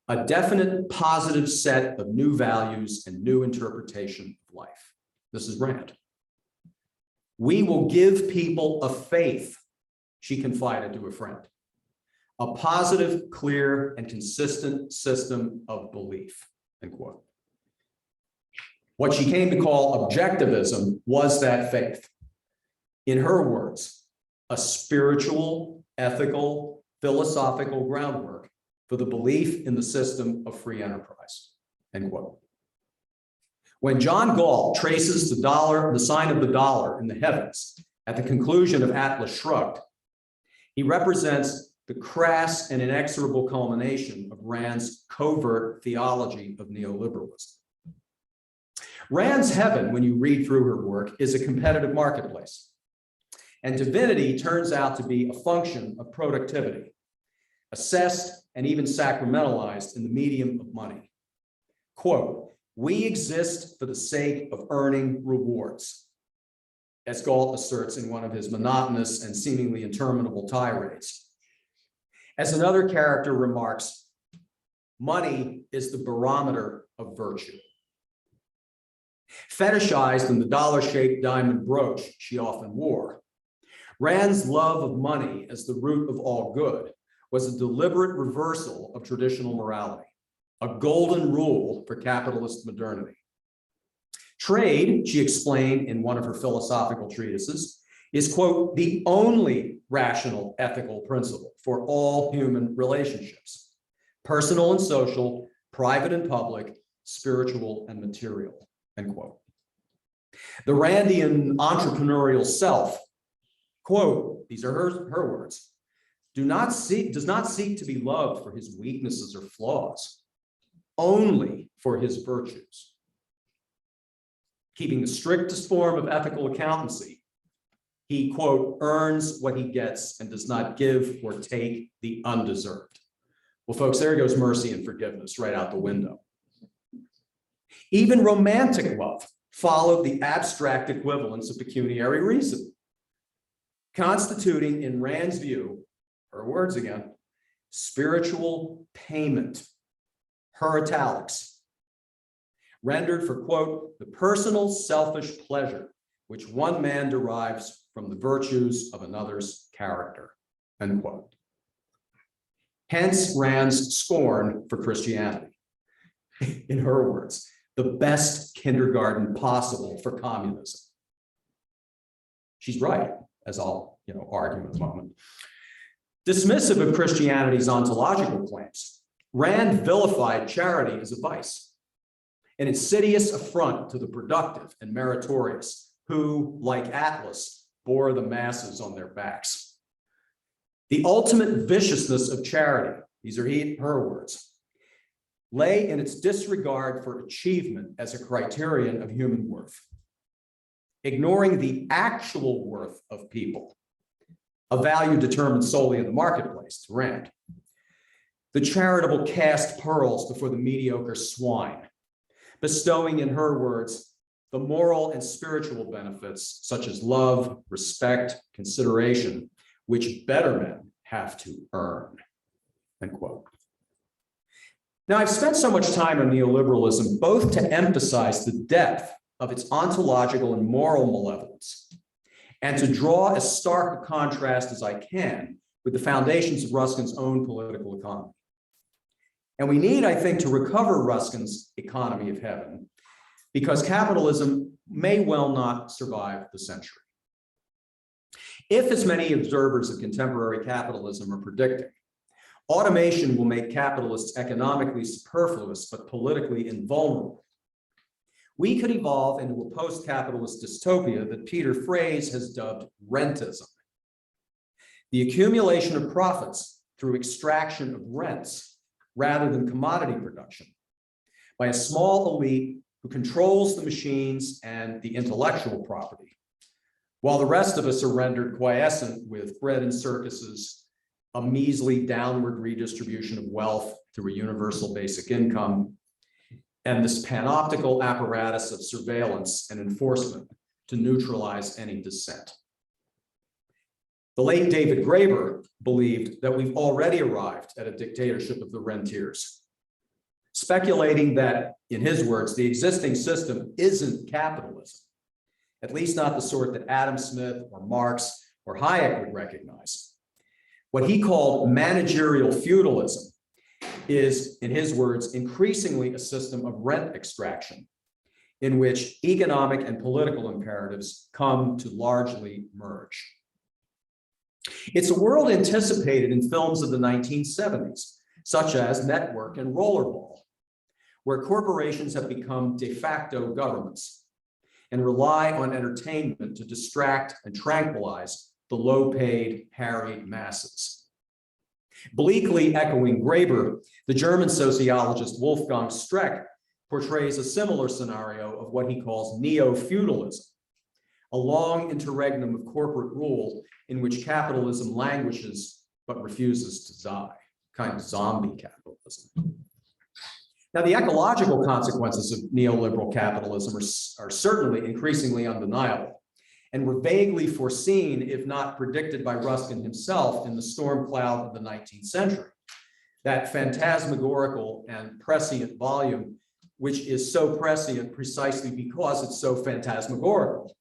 A definite positive set of new values and new interpretation of life. This is Rand. We will give people a faith, she confided to a friend. A positive, clear, and consistent system of belief, end quote. What she came to call objectivism was that faith. In her words, a spiritual, ethical, philosophical groundwork for the belief in the system of free enterprise, end quote. When John Galt traces the sign of the dollar in the heavens at the conclusion of Atlas Shrugged, he represents the crass and inexorable culmination of Rand's covert theology of neoliberalism. Rand's heaven, when you read through her work, is a competitive marketplace. And divinity turns out to be a function of productivity, assessed and even sacramentalized in the medium of money. Quote, we exist for the sake of earning rewards, as Galt asserts in one of his monotonous and seemingly interminable tirades. As another character remarks, money is the barometer of virtue. Fetishized in the dollar-shaped diamond brooch she often wore, Rand's love of money as the root of all good was a deliberate reversal of traditional morality, a golden rule for capitalist modernity. Trade, she explained in one of her philosophical treatises, is, quote, the only rational ethical principle for all human relationships, personal and social, private and public, spiritual and material, end quote. The Randian entrepreneurial self, quote, these are her words, does not seek to be loved for his weaknesses or flaws, only for his virtues. Keeping the strictest form of ethical accountancy, he, quote, earns what he gets and does not give or take the undeserved. Well, folks, there goes mercy and forgiveness right out the window. Even romantic love followed the abstract equivalence of pecuniary reason, constituting, in Rand's view, her words again, spiritual payment, her italics, rendered for, quote, the personal selfish pleasure which one man derives from the virtues of another's character, end quote. Hence Rand's scorn for Christianity. In her words, the best kindergarten possible for communism. She's right, as I'll argue in a moment. Dismissive of Christianity's ontological claims, Rand vilified charity as a vice, an insidious affront to the productive and meritorious who, like Atlas, bore the masses on their backs. The ultimate viciousness of charity, these are her words, lay in its disregard for achievement as a criterion of human worth, ignoring the actual worth of people, a value determined solely in the marketplace, to Rand. The charitable cast pearls before the mediocre swine, bestowing, in her words, the moral and spiritual benefits such as love, respect, consideration, which better men have to earn, end quote. Now, I've spent so much time on neoliberalism both to emphasize the depth of its ontological and moral malevolence and to draw as stark a contrast as I can with the foundations of Ruskin's own political economy. And we need, I think, to recover Ruskin's economy of heaven, because capitalism may well not survive the century. If, as many observers of contemporary capitalism are predicting, automation will make capitalists economically superfluous but politically invulnerable, we could evolve into a post-capitalist dystopia that Peter Fraze has dubbed rentism. The accumulation of profits through extraction of rents rather than commodity production by a small elite who controls the machines and the intellectual property, while the rest of us are rendered quiescent with bread and circuses, a measly downward redistribution of wealth through a universal basic income, and this panoptical apparatus of surveillance and enforcement to neutralize any dissent. The late David Graeber believed that we've already arrived at a dictatorship of the rentiers, speculating that, in his words, the existing system isn't capitalism, at least not the sort that Adam Smith or Marx or Hayek would recognize. What he called managerial feudalism is, in his words, increasingly a system of rent extraction in which economic and political imperatives come to largely merge. It's a world anticipated in films of the 1970s, such as Network and Rollerball, where corporations have become de facto governments and rely on entertainment to distract and tranquilize the low-paid, harried masses. Bleakly echoing Graeber, the German sociologist Wolfgang Streeck portrays a similar scenario of what he calls neo-feudalism, a long interregnum of corporate rule in which capitalism languishes but refuses to die, kind of zombie capitalism. Now, the ecological consequences of neoliberal capitalism are certainly increasingly undeniable, and were vaguely foreseen, if not predicted by Ruskin himself in the storm cloud of the 19th century, that phantasmagorical and prescient volume, which is so prescient precisely because it's so phantasmagorical.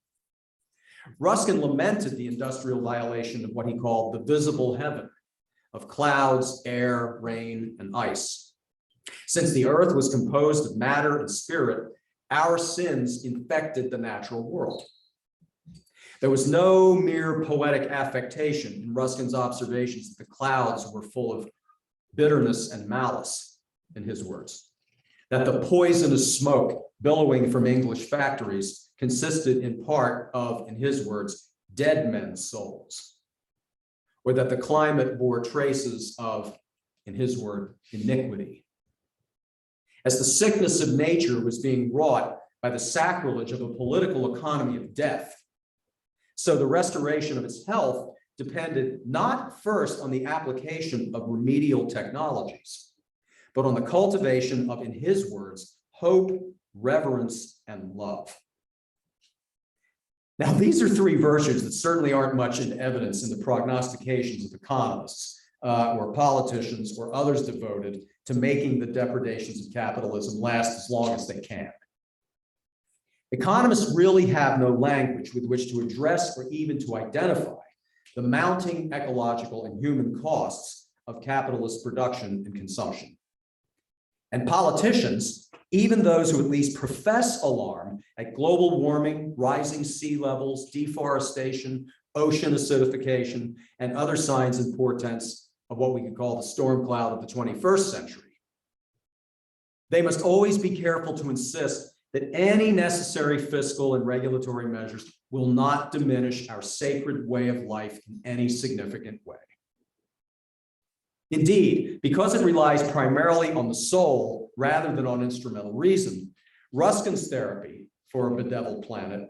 Ruskin lamented the industrial violation of what he called the visible heaven of clouds, air, rain, and ice. Since the earth was composed of matter and spirit, our sins infected the natural world. There was no mere poetic affectation in Ruskin's observations that the clouds were full of bitterness and malice, in his words, that the poisonous smoke billowing from English factories consisted in part of, in his words, dead men's souls, or that the climate bore traces of, in his word, iniquity. As the sickness of nature was being wrought by the sacrilege of a political economy of death, so the restoration of its health depended not first on the application of remedial technologies, but on the cultivation of, in his words, hope, reverence, and love. Now, these are three virtues that certainly aren't much in evidence in the prognostications of economists or politicians or others devoted to making the depredations of capitalism last as long as they can. Economists really have no language with which to address or even to identify the mounting ecological and human costs of capitalist production and consumption. And politicians, even those who at least profess alarm at global warming, rising sea levels, deforestation, ocean acidification, and other signs and portents of what we could call the storm cloud of the 21st century, they must always be careful to insist that any necessary fiscal and regulatory measures will not diminish our sacred way of life in any significant way. Indeed, because it relies primarily on the soul rather than on instrumental reason, Ruskin's therapy for a bedeviled planet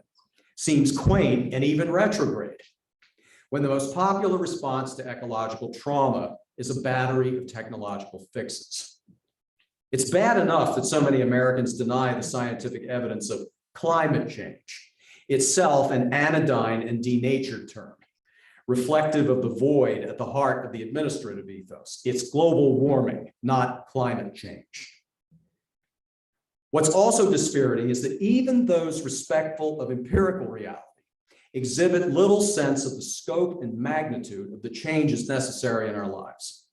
seems quaint and even retrograde, when the most popular response to ecological trauma is a battery of technological fixes. It's bad enough that so many Americans deny the scientific evidence of climate change, itself an anodyne and denatured term, reflective of the void at the heart of the administrative ethos. It's global warming, not climate change. What's also dispiriting is that even those respectful of empirical reality exhibit little sense of the scope and magnitude of the changes necessary in our lives.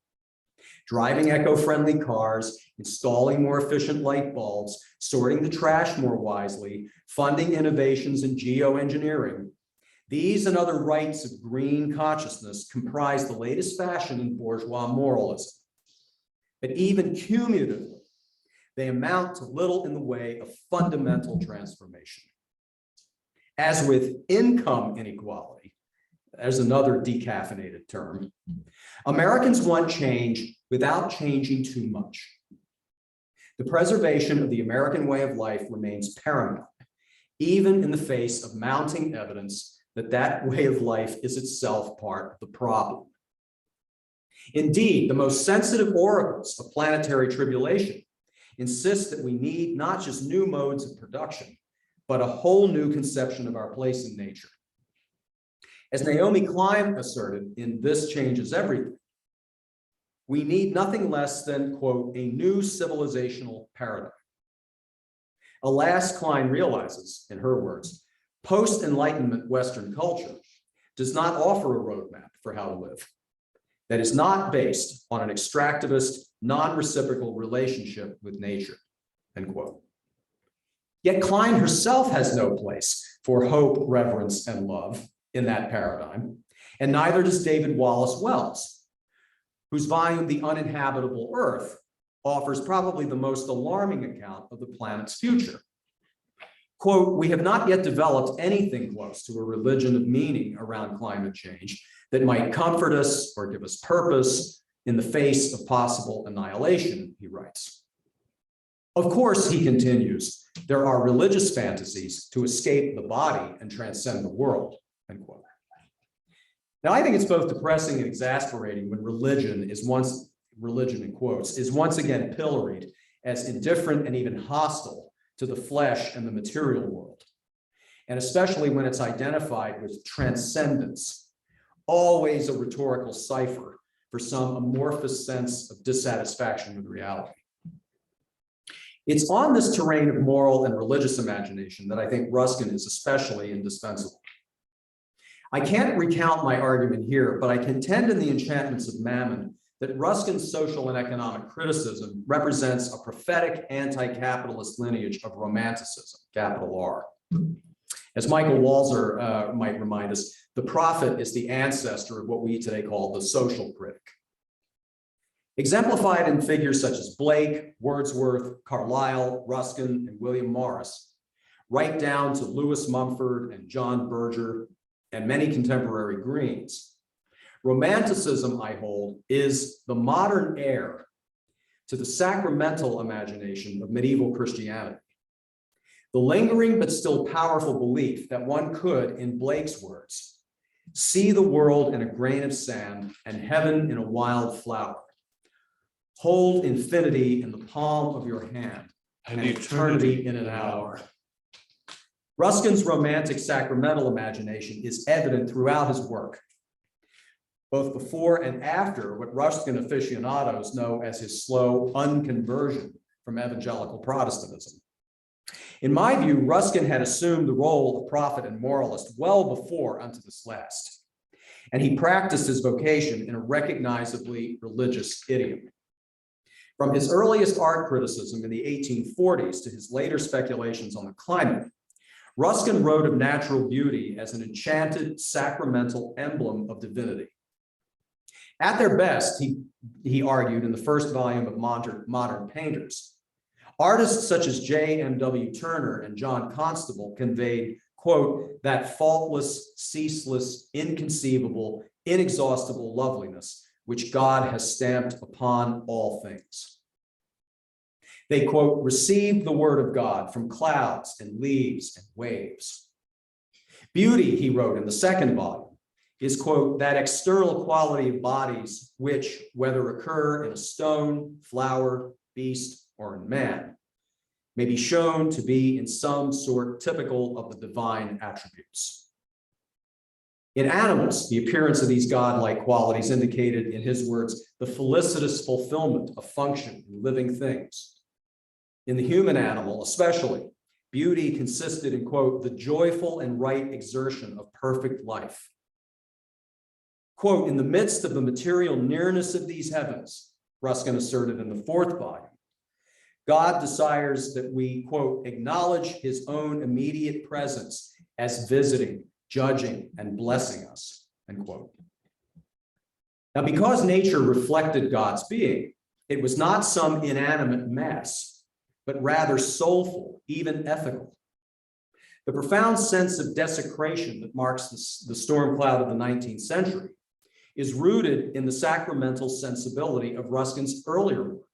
Driving eco-friendly cars, installing more efficient light bulbs, sorting the trash more wisely, funding innovations in geoengineering. These and other rights of green consciousness comprise the latest fashion in bourgeois moralism. But even cumulatively, they amount to little in the way of fundamental transformation. As with income inequality, there's another decaffeinated term, Americans want change without changing too much. The preservation of the American way of life remains paramount, even in the face of mounting evidence that that way of life is itself part of the problem. Indeed, the most sensitive oracles of planetary tribulation insist that we need not just new modes of production, but a whole new conception of our place in nature. As Naomi Klein asserted in This Changes Everything, we need nothing less than, quote, a new civilizational paradigm. Alas, Klein realizes, in her words, post-Enlightenment Western culture does not offer a roadmap for how to live that is not based on an extractivist, non-reciprocal relationship with nature, end quote. Yet Klein herself has no place for hope, reverence, and love in that paradigm, and neither does David Wallace Wells, whose volume, The Uninhabitable Earth, offers probably the most alarming account of the planet's future. Quote, we have not yet developed anything close to a religion of meaning around climate change that might comfort us or give us purpose in the face of possible annihilation, he writes. Of course, he continues, there are religious fantasies to escape the body and transcend the world, end quote. Now, I think it's both depressing and exasperating when religion in quotes, is once again pilloried as indifferent and even hostile to the flesh and the material world. And especially when it's identified with transcendence, always a rhetorical cipher for some amorphous sense of dissatisfaction with reality. It's on this terrain of moral and religious imagination that I think Ruskin is especially indispensable. I can't recount my argument here, but I contend in The Enchantments of Mammon that Ruskin's social and economic criticism represents a prophetic anti-capitalist lineage of romanticism, capital R. As Michael Walzer might remind us, the prophet is the ancestor of what we today call the social critic. Exemplified in figures such as Blake, Wordsworth, Carlyle, Ruskin, and William Morris, right down to Lewis Mumford and John Berger and many contemporary Greens. Romanticism, I hold, is the modern heir to the sacramental imagination of medieval Christianity. The lingering but still powerful belief that one could, in Blake's words, see the world in a grain of sand and heaven in a wild flower. Hold infinity in the palm of your hand and eternity in an hour. Ruskin's romantic sacramental imagination is evident throughout his work, both before and after what Ruskin aficionados know as his slow unconversion from evangelical Protestantism. In my view, Ruskin had assumed the role of prophet and moralist well before unto this last, and he practiced his vocation in a recognizably religious idiom. From his earliest art criticism in the 1840s to his later speculations on the climate, Ruskin wrote of natural beauty as an enchanted sacramental emblem of divinity. At their best, he argued in the first volume of Modern Painters, artists such as J.M.W. Turner and John Constable conveyed, quote, that faultless, ceaseless, inconceivable, inexhaustible loveliness which God has stamped upon all things. They, quote, received the word of God from clouds and leaves and waves. Beauty, he wrote in the second volume, is, quote, that external quality of bodies which, whether occur in a stone, flower, beast, or in man, may be shown to be in some sort typical of the divine attributes. In animals, the appearance of these godlike qualities indicated, in his words, the felicitous fulfillment of function in living things. In the human animal, especially, Beauty consisted in, quote, the joyful and right exertion of perfect life. Quote, in the midst of the material nearness of these heavens, Ruskin asserted in the 4th volume, God desires that we, quote, acknowledge his own immediate presence as visiting, judging, and blessing us, end quote. Now, because nature reflected God's being, it was not some inanimate mass, but rather soulful, even ethical. The profound sense of desecration that marks the storm cloud of the 19th century is rooted in the sacramental sensibility of Ruskin's earlier work.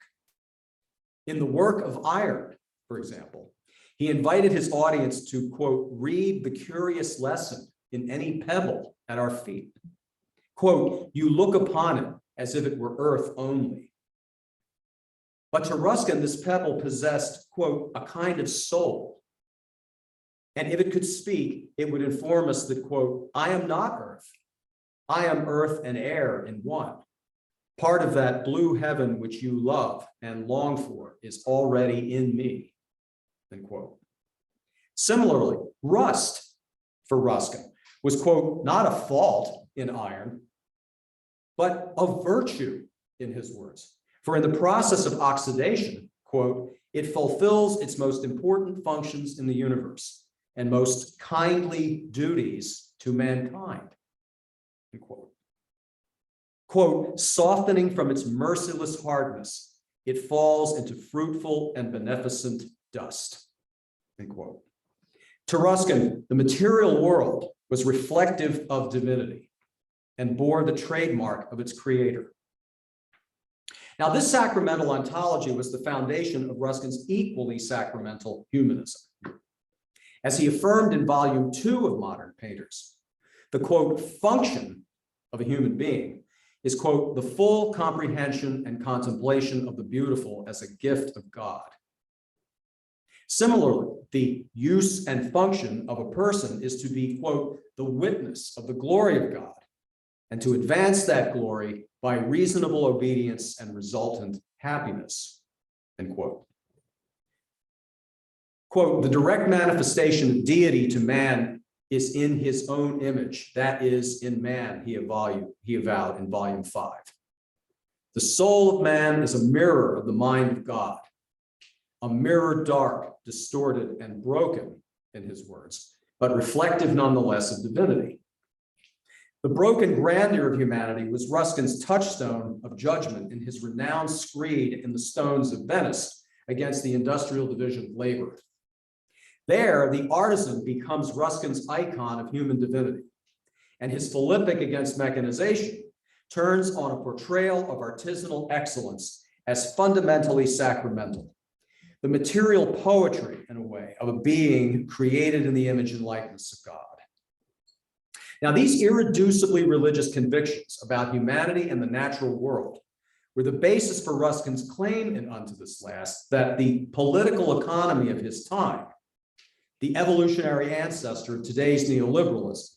In the work of Iron, for example, he invited his audience to, quote, read the curious lesson in any pebble at our feet. Quote, you look upon it as if it were earth only. But to Ruskin, this pebble possessed, quote, a kind of soul. And if it could speak, it would inform us that, quote, I am not earth. I am earth and air in one. Part of that blue heaven which you love and long for is already in me, end quote. Similarly, rust for Ruskin was, quote, not a fault in iron, but a virtue in his words. For in the process of oxidation, quote, it fulfills its most important functions in the universe and most kindly duties to mankind, end quote. Quote, softening from its merciless hardness, it falls into fruitful and beneficent dust, end quote. To Ruskin, the material world was reflective of divinity and bore the trademark of its creator. Now, this sacramental ontology was the foundation of Ruskin's equally sacramental humanism. As he affirmed in volume 2 of Modern Painters, the, quote, function of a human being is, quote, the full comprehension and contemplation of the beautiful as a gift of God. Similarly, the use and function of a person is to be, quote, the witness of the glory of God and to advance that glory by reasonable obedience and resultant happiness, end quote. Quote, the direct manifestation of deity to man is in his own image, that is, in man, he avowed in volume 5. The soul of man is a mirror of the mind of God, a mirror dark, distorted, and broken, in his words, but reflective nonetheless of divinity. The broken grandeur of humanity was Ruskin's touchstone of judgment in his renowned screed in the Stones of Venice against the industrial division of labor. There, the artisan becomes Ruskin's icon of human divinity, and his philippic against mechanization turns on a portrayal of artisanal excellence as fundamentally sacramental, the material poetry, in a way, of a being created in the image and likeness of God. Now, these irreducibly religious convictions about humanity and the natural world were the basis for Ruskin's claim in Unto This Last that the political economy of his time, the evolutionary ancestor of today's neoliberalism,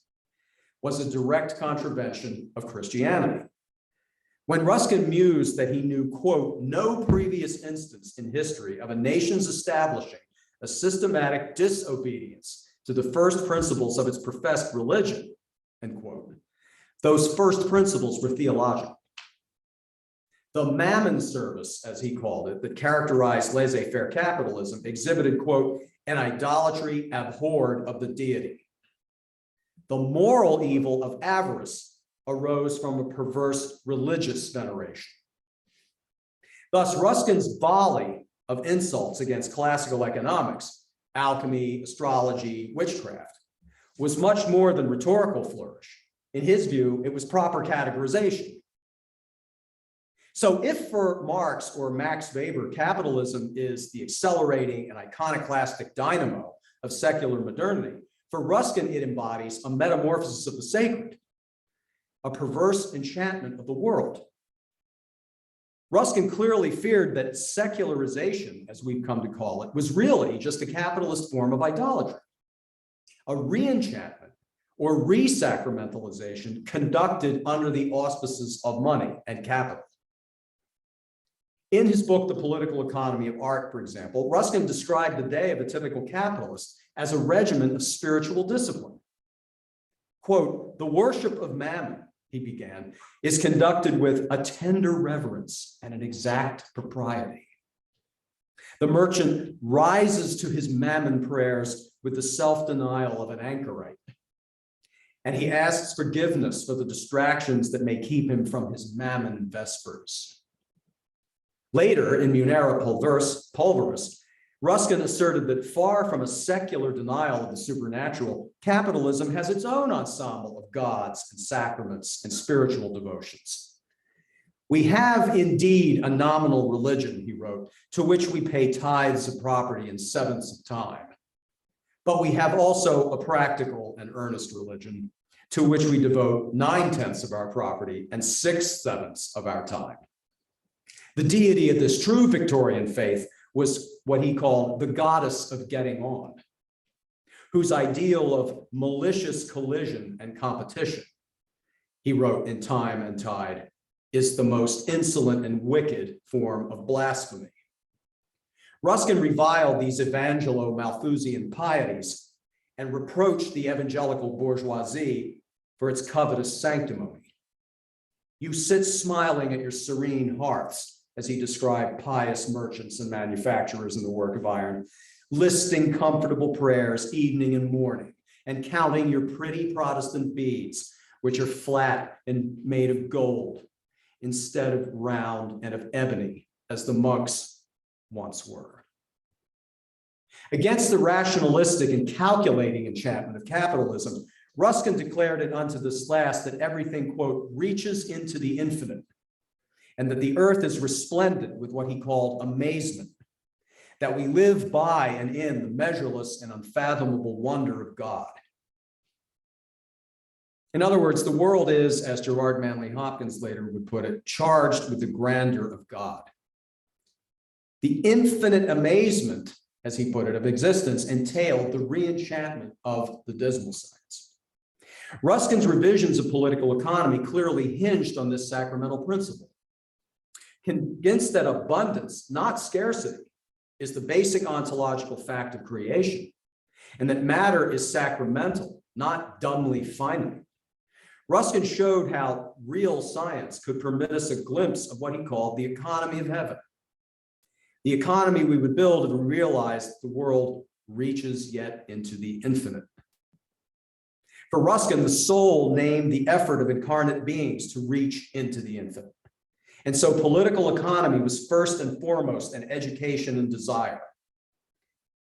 was a direct contravention of Christianity. When Ruskin mused that he knew, quote, no previous instance in history of a nation's establishing a systematic disobedience to the first principles of its professed religion, end quote, those first principles were theological. The mammon service, as he called it, that characterized laissez-faire capitalism exhibited, quote, an idolatry abhorred of the deity. The moral evil of avarice arose from a perverse religious veneration. Thus, Ruskin's volley of insults against classical economics, alchemy, astrology, witchcraft, was much more than rhetorical flourish. In his view, it was proper categorization. So if for Marx or Max Weber, capitalism is the accelerating and iconoclastic dynamo of secular modernity, for Ruskin, it embodies a metamorphosis of the sacred, a perverse enchantment of the world. Ruskin clearly feared that secularization, as we've come to call it, was really just a capitalist form of idolatry, a re-enchantment or re-sacramentalization conducted under the auspices of money and capital. In his book, The Political Economy of Art, for example, Ruskin described the day of a typical capitalist as a regimen of spiritual discipline. Quote, "The worship of mammon," he began, "is conducted with a tender reverence and an exact propriety. The merchant rises to his mammon prayers with the self-denial of an anchorite, and he asks forgiveness for the distractions that may keep him from his mammon vespers." Later, in Munera Pulveris, Ruskin asserted that far from a secular denial of the supernatural, capitalism has its own ensemble of gods and sacraments and spiritual devotions. "We have indeed a nominal religion," he wrote, "to which we pay tithes of property and sevenths of time. But we have also a practical and earnest religion, to which we devote 9/10 of our property and 6/7 of our time." The deity of this true Victorian faith was what he called the goddess of getting on, whose ideal of malicious collision and competition, he wrote in Time and Tide, is the most insolent and wicked form of blasphemy. Ruskin reviled these evangelo-Malthusian pieties and reproached the evangelical bourgeoisie for its covetous sanctimony. "You sit smiling at your serene hearths," as he described pious merchants and manufacturers in the work of iron, "listing comfortable prayers evening and morning, and counting your pretty Protestant beads, which are flat and made of gold, instead of round and of ebony, as the monks once were." Against the rationalistic and calculating enchantment of capitalism, Ruskin declared it unto this last that everything, quote, "reaches into the infinite," and that the earth is resplendent with what he called amazement, that we live by and in the measureless and unfathomable wonder of God. In other words, the world is, as Gerard Manley Hopkins later would put it, charged with the grandeur of God. The infinite amazement, as he put it, of existence entailed the re-enchantment of the dismal science. Ruskin's revisions of political economy clearly hinged on this sacramental principle. Convinced that abundance, not scarcity, is the basic ontological fact of creation, and that matter is sacramental, not dumbly finite, Ruskin showed how real science could permit us a glimpse of what he called the economy of heaven, the economy we would build if we realized the world reaches yet into the infinite. For Ruskin, the soul named the effort of incarnate beings to reach into the infinite. And so political economy was first and foremost an education and desire.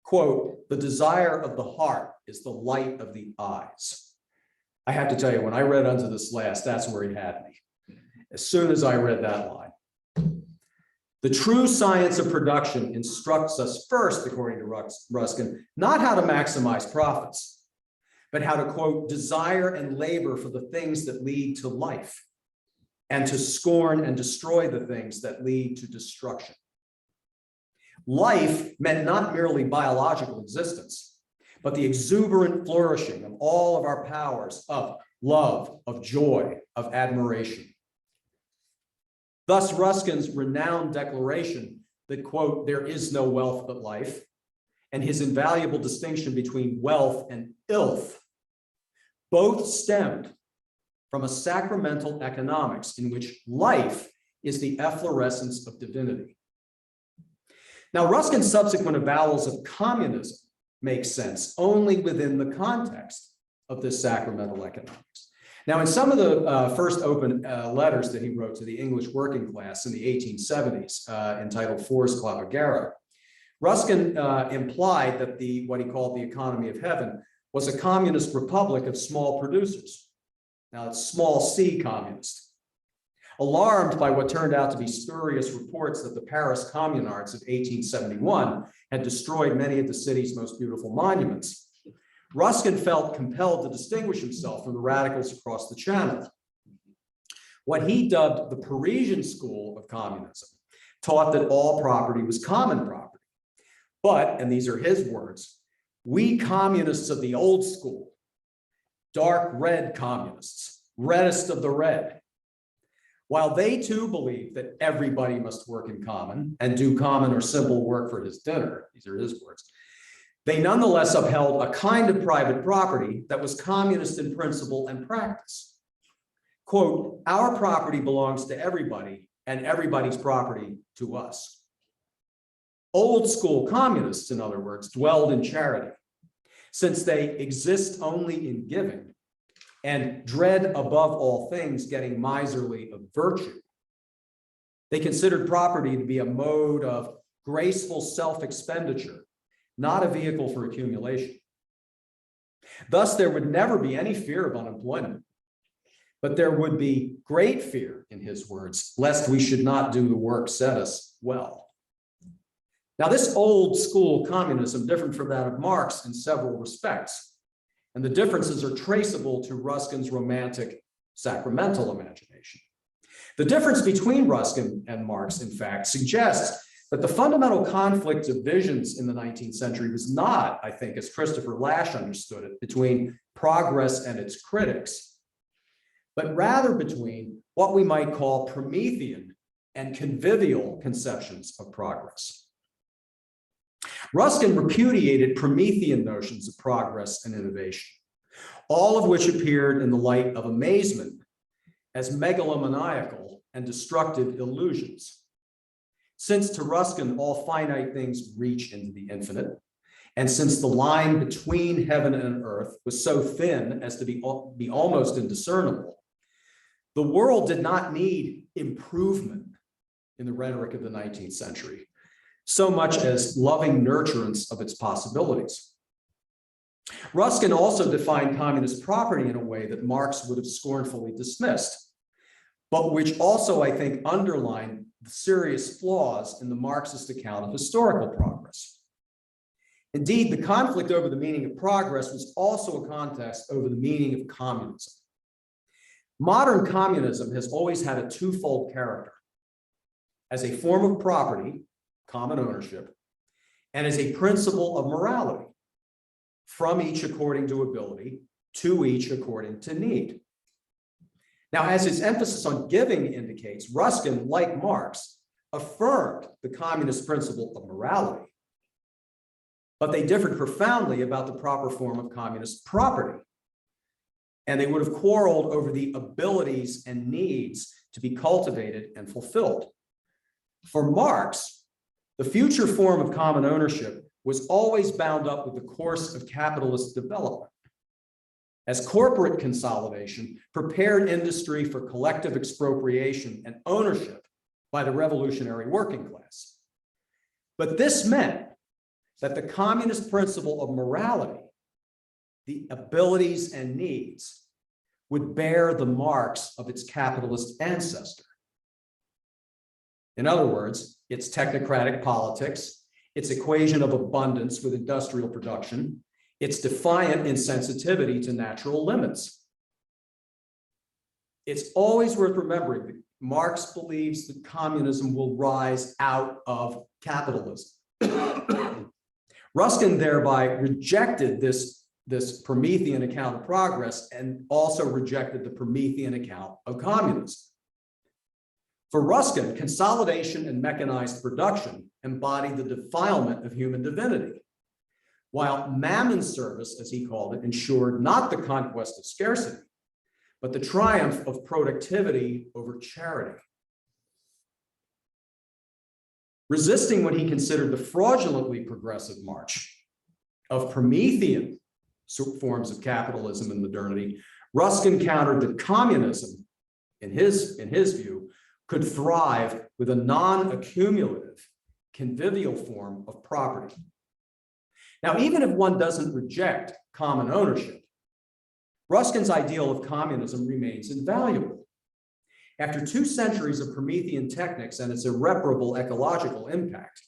Quote, "The desire of the heart is the light of the eyes." I have to tell you, when I read unto this last, that's where he had me. As soon as I read that line. The true science of production instructs us first, according to Ruskin, not how to maximize profits, but how to, quote, "desire and labor for the things that lead to life, and to scorn and destroy the things that lead to destruction." Life meant not merely biological existence, but the exuberant flourishing of all of our powers of love, of joy, of admiration. Thus, Ruskin's renowned declaration that, quote, "there is no wealth but life," and his invaluable distinction between wealth and ilth, both stemmed from a sacramental economics in which life is the efflorescence of divinity. Now, Ruskin's subsequent avowals of communism make sense only within the context of this sacramental economics. Now, in some of the first open letters that he wrote to the English working class in the 1870s, entitled Fors Clavigera, Ruskin implied that what he called the economy of heaven was a communist republic of small producers. Now, it's small c communist. Alarmed by what turned out to be spurious reports that the Paris communards of 1871 had destroyed many of the city's most beautiful monuments, Ruskin felt compelled to distinguish himself from the radicals across the channel. What he dubbed the Parisian school of communism taught that all property was common property. But, and these are his words, "we communists of the old school, dark red communists, reddest of the red, While they too believe that everybody must work in common and do common or simple work for his dinner, these are his words, they nonetheless upheld a kind of private property that was communist in principle and practice. Quote, our property belongs to everybody and everybody's property to us. Old school communists, in other words, dwelled in charity, since they exist only in giving and dread above all things getting miserly of virtue. They considered property to be a mode of graceful self-expenditure, not a vehicle for accumulation. Thus, there would never be any fear of unemployment, but there would be great fear, in his words, lest we should not do the work set us well. Now, this old school communism differed from that of Marx in several respects, and the differences are traceable to Ruskin's romantic sacramental imagination. The difference between Ruskin and Marx, in fact, suggests that the fundamental conflict of visions in the 19th century was not, I think, as Christopher Lasch understood it, between progress and its critics, but rather between what we might call Promethean and convivial conceptions of progress. Ruskin repudiated Promethean notions of progress and innovation, all of which appeared in the light of amazement as megalomaniacal and destructive illusions. Since to Ruskin, all finite things reach into the infinite, and since the line between heaven and earth was so thin as to be almost indiscernible, the world did not need improvement in the rhetoric of the 19th century, so much as loving nurturance of its possibilities. Ruskin also defined communist property in a way that Marx would have scornfully dismissed, but which also, I think, underlined the serious flaws in the Marxist account of historical progress. Indeed, the conflict over the meaning of progress was also a contest over the meaning of communism. Modern communism has always had a twofold character: as a form of property, common ownership, and as a principle of morality, from each according to ability, to each according to need. Now, as its emphasis on giving indicates, Ruskin, like Marx, affirmed the communist principle of morality, but they differed profoundly about the proper form of communist property. And they would have quarreled over the abilities and needs to be cultivated and fulfilled. For Marx, the future form of common ownership was always bound up with the course of capitalist development, as corporate consolidation prepared industry for collective expropriation and ownership by the revolutionary working class. But this meant that the communist principle of morality, the abilities and needs, would bear the marks of its capitalist ancestor. In other words, its technocratic politics, its equation of abundance with industrial production, its defiant insensitivity to natural limits. It's always worth remembering that Marx believes that communism will rise out of capitalism. Ruskin thereby rejected this Promethean account of progress and also rejected the Promethean account of communism. For Ruskin, consolidation and mechanized production embodied the defilement of human divinity, while Mammon's service, as he called it, ensured not the conquest of scarcity, but the triumph of productivity over charity. Resisting what he considered the fraudulently progressive march of Promethean forms of capitalism and modernity, Ruskin countered that communism, in his view, could thrive with a non-accumulative, convivial form of property. Now, even if one doesn't reject common ownership, Ruskin's ideal of communism remains invaluable. After 2 centuries of Promethean techniques and its irreparable ecological impact,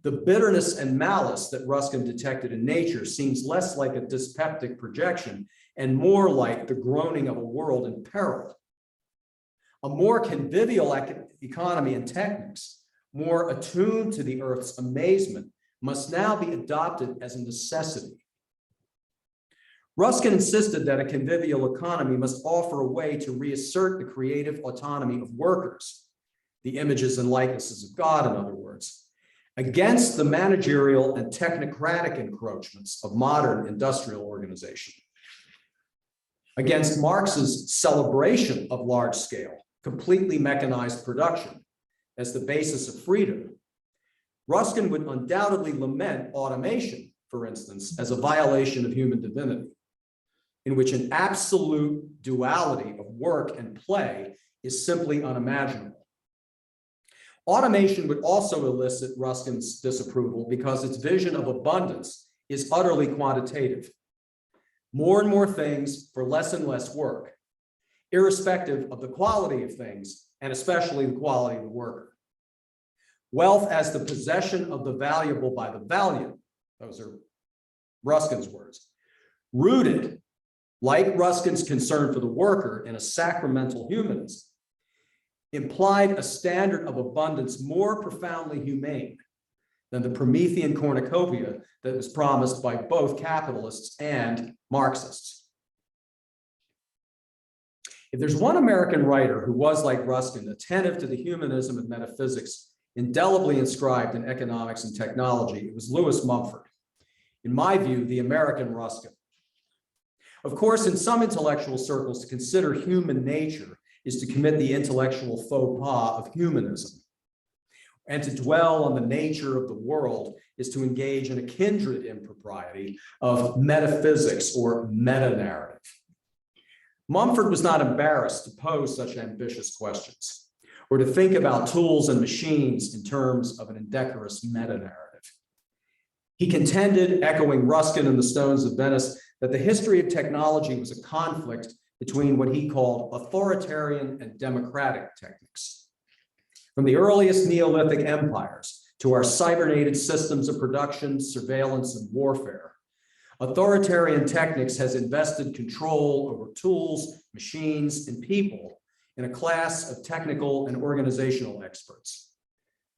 the bitterness and malice that Ruskin detected in nature seems less like a dyspeptic projection and more like the groaning of a world in peril. A more convivial economy and techniques, more attuned to the earth's amazement, must now be adopted as a necessity. Ruskin insisted that a convivial economy must offer a way to reassert the creative autonomy of workers, the images and likenesses of God, in other words, against the managerial and technocratic encroachments of modern industrial organization, against Marx's celebration of large-scale, completely mechanized production as the basis of freedom. Ruskin would undoubtedly lament automation, for instance, as a violation of human divinity, in which an absolute duality of work and play is simply unimaginable. Automation would also elicit Ruskin's disapproval because its vision of abundance is utterly quantitative. More and more things for less and less work, irrespective of the quality of things, and especially the quality of the worker. Wealth as the possession of the valuable by the valiant, those are Ruskin's words, rooted, like Ruskin's concern for the worker, in a sacramental humanism, implied a standard of abundance more profoundly humane than the Promethean cornucopia that was promised by both capitalists and Marxists. If there's one American writer who was, like Ruskin, attentive to the humanism of metaphysics indelibly inscribed in economics and technology, it was Lewis Mumford. In my view, the American Ruskin. Of course, in some intellectual circles, to consider human nature is to commit the intellectual faux pas of humanism. And to dwell on the nature of the world is to engage in a kindred impropriety of metaphysics or meta-narrative. Mumford was not embarrassed to pose such ambitious questions or to think about tools and machines in terms of an indecorous meta-narrative. He contended, echoing Ruskin and the Stones of Venice, that the history of technology was a conflict between what he called authoritarian and democratic techniques. From the earliest Neolithic empires to our cybernated systems of production, surveillance, and warfare, authoritarian techniques has invested control over tools, machines, and people in a class of technical and organizational experts.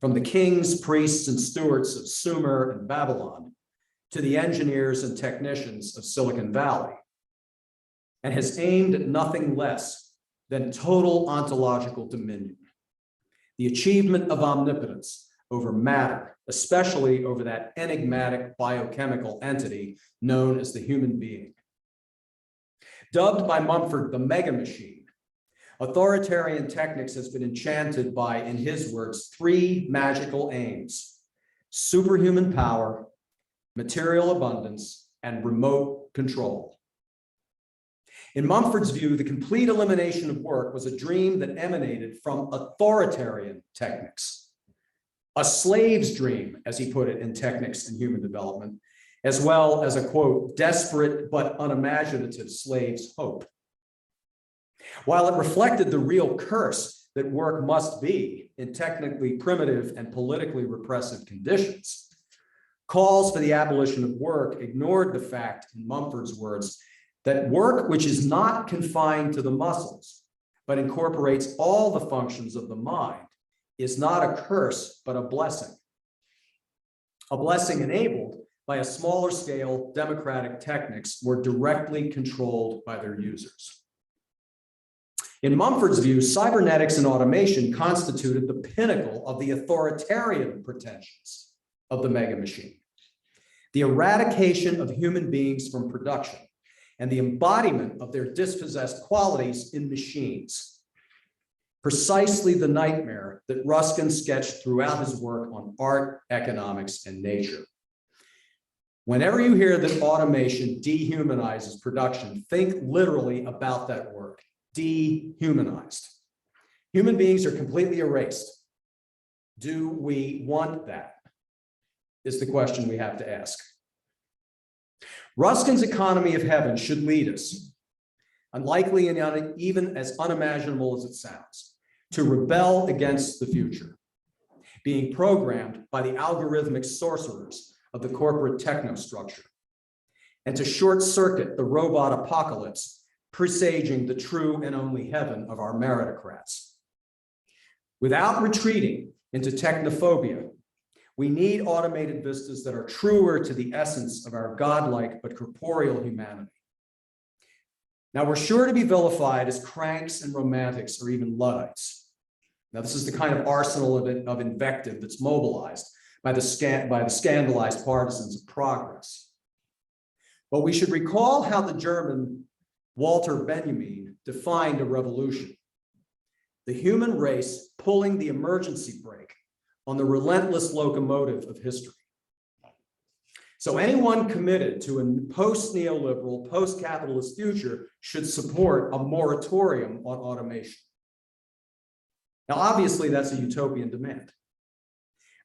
From the kings, priests, and stewards of Sumer and Babylon to the engineers and technicians of Silicon Valley, and has aimed at nothing less than total ontological dominion, the achievement of omnipotence over matter, especially over that enigmatic biochemical entity known as the human being. Dubbed by Mumford the mega machine, authoritarian techniques has been enchanted by, in his words, three magical aims: superhuman power, material abundance, and remote control. In Mumford's view, the complete elimination of work was a dream that emanated from authoritarian techniques, a slave's dream, as he put it in Technics and Human Development, as well as a, quote, desperate but unimaginative slave's hope. While it reflected the real curse that work must be in technically primitive and politically repressive conditions, calls for the abolition of work ignored the fact, in Mumford's words, that work which is not confined to the muscles, but incorporates all the functions of the mind, is not a curse, but a blessing. A blessing enabled by a smaller scale democratic techniques more directly controlled by their users. In Mumford's view, cybernetics and automation constituted the pinnacle of the authoritarian pretensions of the mega machine, the eradication of human beings from production, and the embodiment of their dispossessed qualities in machines. Precisely the nightmare that Ruskin sketched throughout his work on art, economics, and nature. Whenever you hear that automation dehumanizes production, think literally about that word, dehumanized. Human beings are completely erased. Do we want that? Is the question we have to ask. Ruskin's economy of heaven should lead us, unlikely and even as unimaginable as it sounds, to rebel against the future, being programmed by the algorithmic sorcerers of the corporate technostructure, and to short circuit the robot apocalypse, presaging the true and only heaven of our meritocrats. Without retreating into technophobia, we need automated vistas that are truer to the essence of our godlike but corporeal humanity. Now, we're sure to be vilified as cranks and romantics or even Luddites. Now, this is the kind of arsenal of invective that's mobilized by the scandalized partisans of progress. But we should recall how the German Walter Benjamin defined a revolution: the human race pulling the emergency brake on the relentless locomotive of history. So anyone committed to a post-neoliberal, post-capitalist future should support a moratorium on automation. Now, obviously, that's a utopian demand,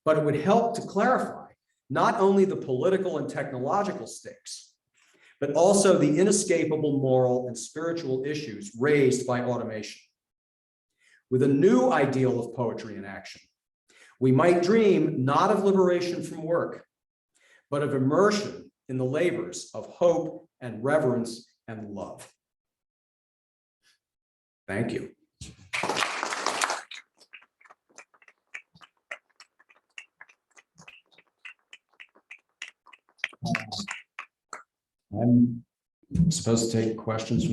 but it would help to clarify not only the political and technological stakes, but also the inescapable moral and spiritual issues raised by automation. With a new ideal of poetry in action, we might dream not of liberation from work, but of immersion in the labors of hope and reverence and love. Thank you. I'm supposed to take questions from